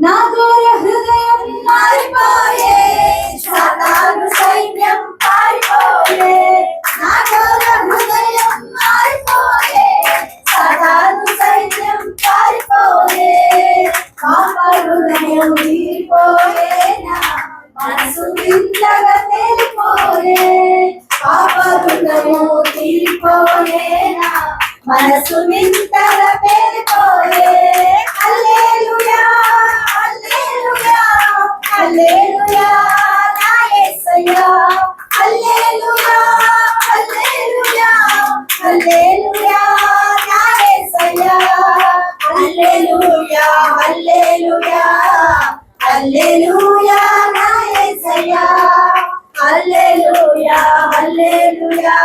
నా ఘోర హృదయం మారిపోయే, సాతాను సైన్యం పారిపోయే, నా ఘోర హృదయం మారిపోయే, సాతాను సైన్యం పారిపోయే, పాప హృదయం తీరిపోయే, నా మనసు వింతగా తేలిపోయే, పాప హృదయం తీరిపోయే, నా మనసు వింతగా తేలిపోయే. హల్లెలూయా హల్లెలూయా హల్లెలూయా నా యేసయ్యా, హల్లెలూయా హల్లెలూయా హల్లెలూయా నా యేసయ్యా, హల్లెలూయా హల్లెలూయా హల్లెలూయా నా యేసయ్యా, హల్లెలూయా హల్లెలూయా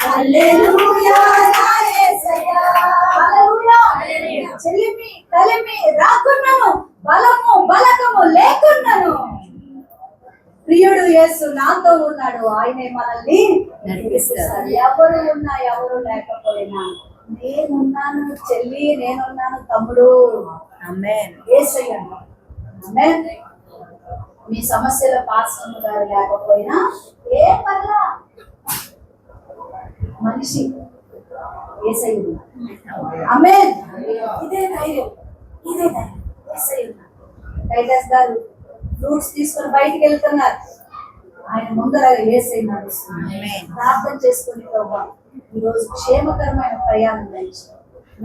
హల్లెలూయా నా యేసయ్యా, హల్లెలూయా. చెలిమి కలిమి రాకున్నను, బలము బలకము లేకున్నను, ప్రియుడు యేసు నాతో ఉన్నాడు, ఆయనే మనల్ని నడిపిస్తాడు. ఎవరు ఉన్నా ఎవరు లేకపోయినా నేనున్నాను చెల్లి, నేనున్నాను తమ్ముడు.
ఆమేన్.
యేసయ్య ఆమేన్. మీ సమస్యల పాస్టర్ గారు లేకపోయినా ఏ పర్లా, మనిషి యేసయ్య ఉన్నాడు. ఆమేన్. ఇదే ధైర్యం, ఇదే ధైర్యం. యేసయ్య ఉన్నాడు. టైటస్ గారు ఫ్రూట్స్ తీసుకొని బయటికి వెళ్తున్నారు, ఆయన ముందర యేసయ్య నడుస్తున్నాడు.
ఆమేన్.
ప్రార్థన చేసుకుని ప్రభా ఈరోజు క్షేమకరమైన ప్రయాణం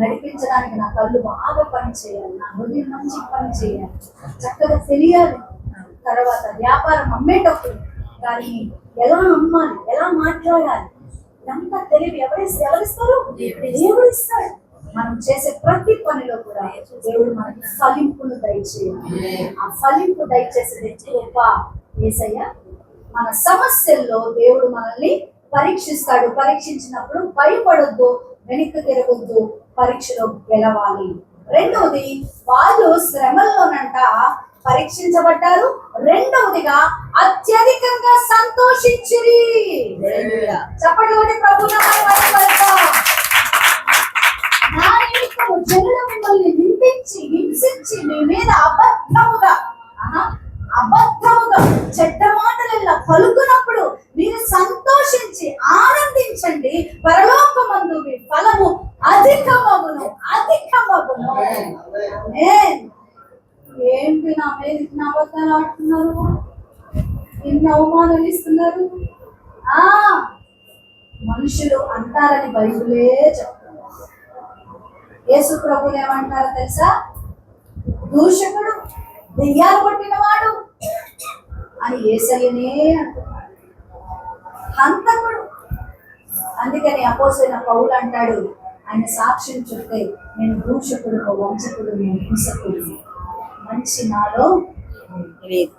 నడిపించడానికి నా కళ్ళు బాగా పని చేయాలి, నా హృదయం మంచి పని చేయాలి, చక్కగా తెలియాలి. తర్వాత వ్యాపారం అమ్మేటప్పుడు దాన్ని ఎలా అమ్మాలి, ఎలా మాట్లాడాలి, ఇదంతా తెలివి ఎవరిస్తారు? దేవుడు ఇస్తాడు. మనం చేసే ప్రతి పనిలో కూడా దేవుడు మనకి ఫలింపును దయచేయాలి. ఆ ఫలింపు దయచేసేది గొప్ప యేసయ్య. మన సమస్యల్లో దేవుడు మనల్ని పరీక్షిస్తాడు. పరీక్షించినప్పుడు భయపడొద్దు, వెనక్కి తిరగొద్దు, పరీక్షలో గెలవాలి. రెండవది, వాళ్ళు శ్రమల్లోనంట పరీక్షించబడ్డారు. రెండవదిగా అత్యధికంగా సంతోషించిరి. చెప్పండి ఒకటి, ప్రభు నా నిమిత్తము జనులు మిమ్మల్ని హింసించి మీ మీద అబద్ధముగా చెడ్డ మాటలెల్లా పలుకున్నప్పుడు మీరు సంతోషించి ఆనందించండి, పరలోకమందు మీ ఫలము అధికమగును. ఏంటి నా మీద ఇన్ని అబద్ధాలు ఆడుతున్నారు, ఇన్ని అవమానాలు ఇస్తున్నారు? మనుషులు అంటారని బైబిలే చెప్తున్నారు. యేసు ప్రభువు ఏమంటారో తెలుసా? దూషకుడు, దెయ్యాలు కొట్టినవాడు అని యేసయ్యనే అంటున్నాడు. హంతకుడు. అందుకని అపోస్తలుడైన పౌలు అంటాడు, ఆయన సాక్ష్యం చెప్తే నేను దూషకుడు, వంచకుడు, నేను హింసకుడు, మంచి నాలో లేదు.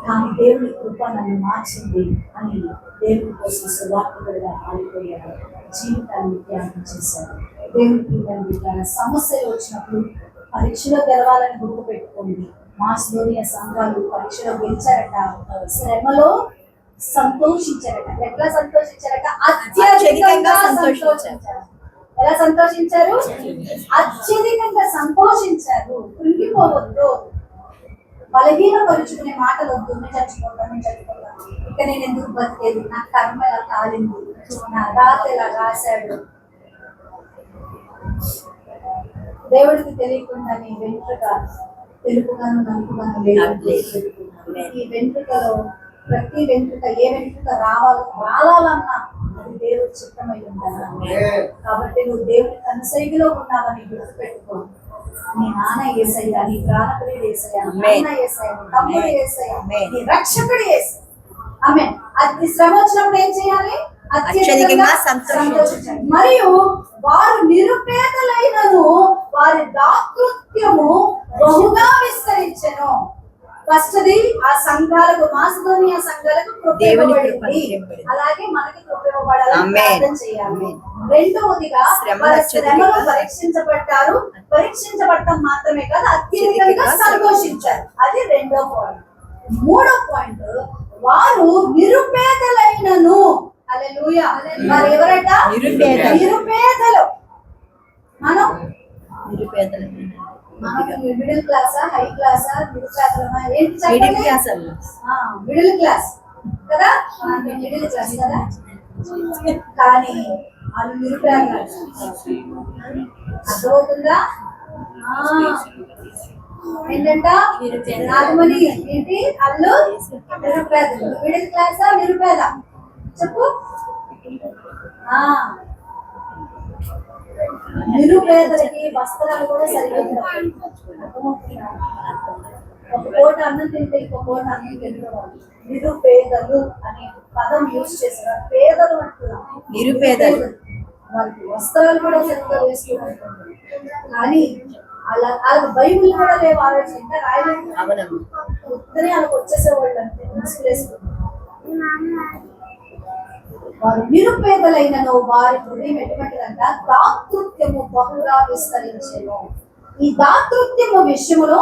కానీ దేవుని కృప నన్ను మార్చింది అని దేవుని కోసం సువార్తకుడిగా మారిపోయాడు. జీవితాన్ని త్యాగం చేశాడు. దేవునికి సమస్యలు వచ్చినప్పుడు పరీక్షలో గెలవాలని గుర్తు పెట్టుకోండి. మా స్లోనియ సంఘాలు పరీక్షలో గెలిచారట, శ్రమలో సంతోషించారట. ఎట్లా సంతోషించారట? అత్యధికంగా సంతోషించారు. ఎలా సంతోషించారు? అత్యధికంగా సంతోషించారు. కృంగిపోవద్దు, బలహీనపరుచుకునే మాటలు వద్దు. నేను చచ్చిపోతాను, ఇక నేను ఎందుకు బతికేది, నా కర్మ ఎలా కాలింది, నా రాత ఎలా రాశాడు. దేవుడికి తెలియకుండా నీ వెంట్రుక తెలుపుగాను నలుపుగాను లేదు. ఈ వెంట్రుకలో ప్రతి వెంట్రుక, ఏ వెంట్రుక రావాలన్నా అది దేవుడి చిత్తమై ఉండాలి. కాబట్టి నువ్వు దేవుడి కనుసైగులో ఉన్నావని గుర్తుపెట్టుకో. నీ నాన్న యేసయ్య, నీ ప్రాణప్రియుడు యేసయ్య, నాన్న యేసయ్య, తమ్ముడు యేసయ్య, నీ రక్షకుడు యేసయ్య. ఆమేన్. అది శ్రమ వచ్చినప్పుడు ఏం చేయాలి?
అత్యధికంగా సంతోషించండి.
మరియు వారు నిరుపేదలైనను వారి దాతృత్వము బహుగా విస్తరించెను. ఫస్ట్ది ఆ సంఘాలకు, మాసిదోనియా సంఘాలకు కృప
దేవుని కృప
ఇవ్వబడింది.
ఇవ్వబడింది.
అలాగే మనకి కృప ఇవ్వబడాలని
ఆమేన్.
ప్రార్థన చేయాలి. రెండవదిగా
శ్రమలు
వారి
అత్యధికంగా
శ్రమలు పరీక్షించబడ్డారు. పరీక్షించబడటం మాత్రమే కాదు, అత్యధికంగా సంతోషించారు. అది రెండో పాయింట్. మూడో పాయింట్, వారు నిరుపేదలైనను. హల్లెలూయా. వారు ఎవరట?
నిరుపేదలు.
నిరుపేదలు. మనం
నిరుపేదలు.
మిడిల్ క్లాసా, హై క్లాసా, నిరుపేదలమా? ఏంటి
మిడిల్
చెప్పండి?
క్లాస్ అమ్మ.
మిడిల్ క్లాస్ కదా, మిడిల్ క్లాస్ కదా, కానీ వాళ్ళు నిరుపేదలు. అర్థమవుతుందా? ఏంటంట నాగమణి ఏంటి? అల్లు నిరుపేదలు. మిడిల్ క్లాసా, నిరుపేద? చెప్పు. నిరుపేదలకి వస్త్రాలు కూడా సరిగ్గా ఉండవు. ఒక పూట అన్నం తింటే ఇంకో పూట అన్నం తింటున్నారు. నిరుపేదలు అనే పదం యూజ్ చేస్తున్నారు. పేదలు అంటున్నారు.
నిరుపేదలు.
వాళ్ళకి వస్త్రాలు కూడా సరిగ్గా వేసుకుంటారు. కానీ వాళ్ళకి బైబిల్ కూడా లేవు. ఆలోచన ఇంకా రాయలేదు.
అవునమ్మా.
ఉత్తరే వాళ్ళకి వచ్చేసేవాళ్ళు అంతే. ముసుగులేసుకుంటారు. వారు నిరుపేదలైనను వారి హృదయం ఎటువంటిదంట? దాతృత్వము బహుగా విస్తరించెను. ఈ దాతృత్వము విషయములో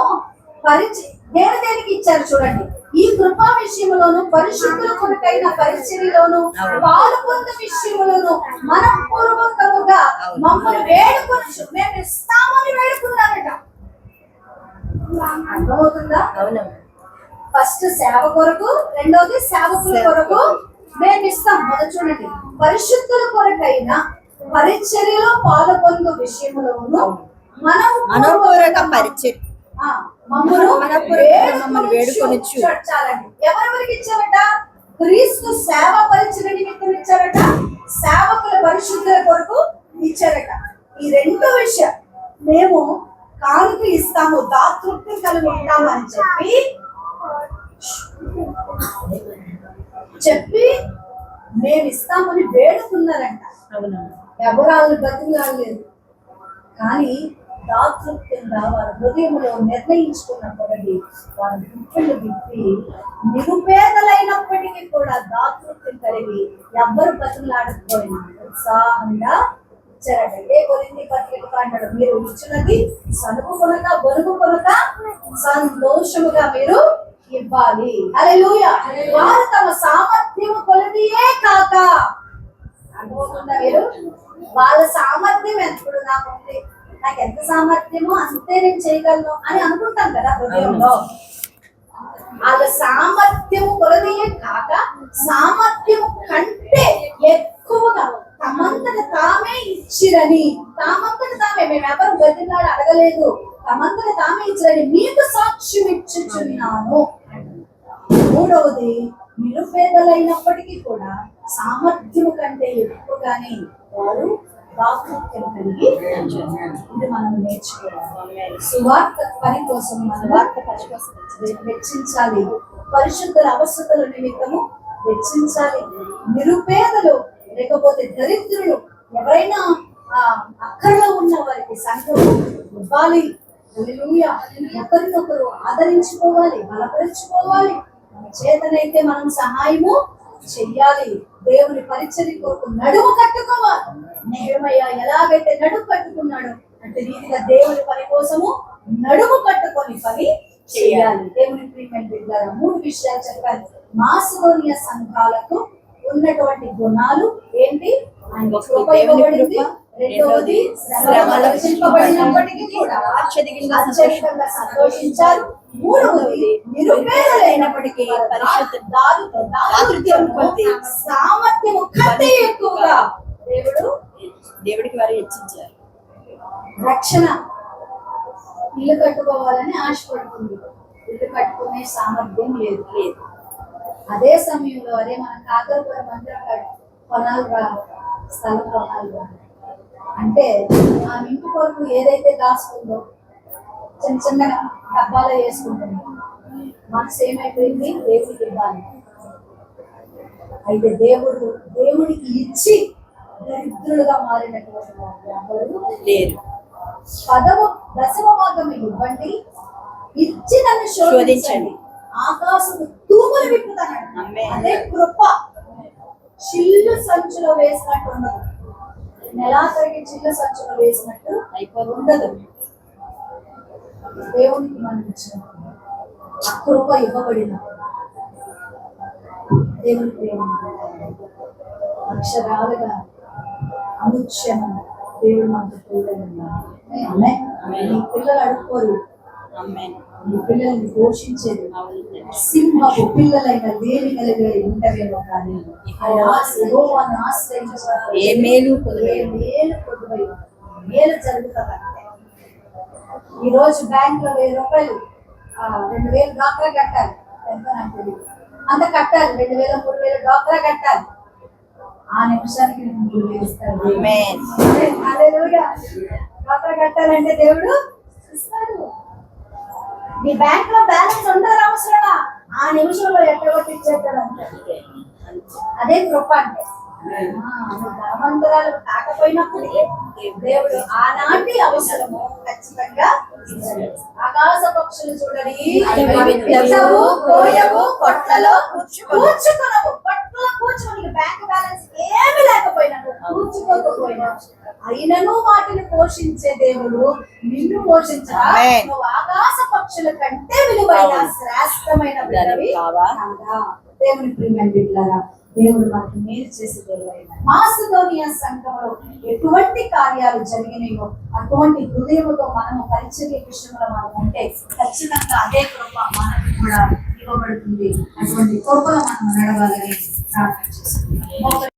దేనికి ఇచ్చారు చూడండి. ఈ కృపా విషయములోను, పరిశుద్ధుల కొరకైన పరిచర్యలోను, పాల్గొన్న విషయములోను మనపూర్వకముగా మమ్మల్ని వేడుకొనొచ్చు. మేము ఇస్తామని వేడుకున్నారట. అర్థమవుతుందా?
అవునమ్మా.
ఫస్ట్ సేవ కొరకు, రెండోది సేవకుల కొరకు మేము ఇస్తాం. మొదలు చూడండి, పరిశుద్ధుల కొరకైన పరిచర్యలో పాల్గొన్న విషయములోను
మనపూర్వక పరిచర్య
మమ్మల్ని వేడుకొనొచ్చు. చాలండి. ఎవరెవరికి ఇచ్చారట? క్రీస్తు సేవ పరిచర్య నిమిత్తం ఇచ్చారట. సేవకుల పరిశుద్ధుల కొరకు ఇచ్చారట. ఈ రెండు విషయం మేము కానుక ఇస్తాము, దాతృత్వం కలిగి ఉంటాము అని చెప్పి మేము ఇస్తామని వేడుకున్నారంట. ఎవరు వాళ్ళు బతిలాడలేదు. కానీ దాతృత్వంగా వారి హృదయంలో నిర్ణయించుకున్నప్పటికీ వారి గుంపులు విప్పి నిరుపేదలైనప్పటికీ కూడా దాతృత్వం కలిగి ఎవ్వరు బతిలాడకపోయినా ఉత్సాహంగా ఇచ్చారట. ఏ కొరింథీ పత్రిక అంటాడు, మీరు ఇచ్చినది సనుగు కొనక బరుగు కొనక సంతోషముగా మీరు ఇవ్వాలి. హల్లెలూయా. వారు తమ సామర్థ్యము కొలదియే కాక, అనుకుంటున్నా మీరు, వాళ్ళ సామర్థ్యం ఎప్పుడు నాకుంది, నాకు ఎంత సామర్థ్యమో అంతే నేను చేయగలను అని అనుకుంటాం కదా హృదయంలో. వాళ్ళ సామర్థ్యము కొలదియే కాక సామర్థ్యము కంటే ఎక్కువగా తమంతట తామే ఇచ్చిరని, తమంతట తామే, మేమెవరు బతిలాడి అడగలేదు, తమంతట తామే ఇచ్చిరని మీకు సాక్ష్యం ఇచ్చుచున్నాను. మూడవది, నిరుపేదలైనప్పటికీ కూడా సామర్థ్యము కంటే ఎక్కువగానే వారు దాతృత్వం కలిగి ఇది మనం నేర్చుకోవాలి. సువార్త పని కోసం, మన వార్త పని కోసం వెచ్చించాలి. పరిశుద్ధుల అవసరతల నిమిత్తము వెచ్చించాలి. నిరుపేదలు లేకపోతే దరిద్రులు ఎవరైనా అక్కడలో ఉన్న వారికి సంఘం ఇవ్వాలి. హల్లెలూయా. ఒకరినొకరు ఆదరించుకోవాలి, బలపరుచుకోవాలి. చేతనైతే మనం సహాయము చెయ్యాలి. దేవుని పరిచర్య కొరకు నడుము కట్టుకోవాలి. నెహెమయా ఎలాగైతే నడుము కట్టుకున్నాడో అంటే రీతిగా దేవుని పని కోసము నడుము కట్టుకొని పని చేయాలి. దేవుని ప్రియమైన బిడ్డలారా, మూడు విషయాలు చెప్పాలి. మాసిదోనియా సంఘాలకు ఉన్నటువంటి గుణాలు ఏంటి? ఆయన కృప ఇవ్వబడింది. రెండవది, శ్రమలు రక్షింపబడినప్పటికీ కూడా అత్యధికంగా సంతోషించారు. మూడవది, నిరుపేదలైనప్పటికీ పరిశుద్ధ దాతృత్వం కొద్ది సామర్థ్యము కంటే ఎక్కువగా దేవుడికి వారు హెచ్చించారు. రక్షణ ఇల్లు కట్టుకోవాలని ఆశపడుతుంది, ఇల్లు కట్టుకునే సామర్థ్యం లేదు. అదే సమయంలో అదే మన కాకరపురం మందిరం కొనాలి, స్థలం కొనాలి అంటే ఆ ఇంటి కొరకు ఏదైతే దాచుకుందో చిన్న చిన్న డబ్బాలో వేసుకుంటుంది. మనసు ఏమైపోయింది? దేవుడికి ఇవ్వాలి. అయితే దేవుడికి ఇచ్చి దరిద్రులుగా మారినటువంటి వారు ఎవరు
లేరు.
దశమ భాగం ఇవ్వండి, ఇచ్చి నన్ను శోధించండి,
శోధించండి.
ఆకాశము తూములు విప్పుతానండి.
ఆమేన్.
అదే కృప. చిల్లు సంచులో వేసినట్టు ఉండదు, నెలాఖరికి చిల్లు సంచులో వేసినట్టు ఉండదు. దేవునికి మనం ఇచ్చిన ఆ కృప ఇవ్వబడిన దేవుని ప్రేమ అక్షరాలుగా అనుక్షణం దేవుడు మనకు తోడైనాడు. ఆమేన్.
ఆమేన్.
నీ పిల్లలు అడుక్కోరు,
ఆమేన్.
నీ పిల్లల్ని పోషించేది
అవును.
సింహపు పిల్లలైన లేని కలిగే ఉంటవేమో కానీ ఆయన యెహోవాను ఆశ్రయించువారు
ఏ మేలు
ఏ
పొందలేదు.
మేలు పొందువై మేలు జరుగుతుందంటే ఈ రోజు బ్యాంక్ లో 1000 రూపాయలు 2000 డాక్టర్ కట్టాలి, ఎంత నాకు తెలియదు, అంత కట్టాలి, 2000 3000 డాక్టర్ కట్టాలి. ఆ నిమిషానికి నీకు 3000 ఇస్తాడు.
ఆమేన్.
హల్లెలూయా. డాక్టర్ కట్టాలంటే దేవుడు ఇస్తాడు. నీ బ్యాంక్ లో బ్యాలెన్స్ ఉండాలి అవసరమా, ఆ నిమిషంలో ఎట్టగొట్టి ఇచ్చేస్తాడు అంటే అదే కృప అంటే. నువ్వు ధనవంతురాలు కాకపోయినప్పటికీ దేవుడు ఆనాటి అవసరము ఖచ్చితంగా ఇచ్చాడు. ఆకాశ పక్షులు చూడని విత్తవు, కోయవు, కొట్లలో కూర్చుకొనవు. కొట్లలో కూర్చుని బ్యాంక్ బ్యాలెన్స్ ఏమీ లేకపోయినా కూర్చుకోకపోయినా అయినను వాటిని పోషించే దేవుడు నిన్ను పోషించరా.
ఆమేన్.
నువ్వు ఆకాశ పక్షుల కంటే విలువైన శ్రేష్టమైన బిడ్డవి
కావా?
కాదా? దేవుని ప్రియమైన బిడ్డలారా, దేవుడు మనకు మేలు చేసే దేవుడైన మాసిదోనియా సంఘంలో ఎటువంటి కార్యాలు జరిగినాయో అటువంటి హృదయముతో మనము పరిచర్య విషయంలో మనం ఉంటే ఖచ్చితంగా అదే కృప మనకు కూడా ఇవ్వబడుతుంది. అటువంటి కృపలో మనం నడవాలని ప్రార్థన చేస్తున్నాం.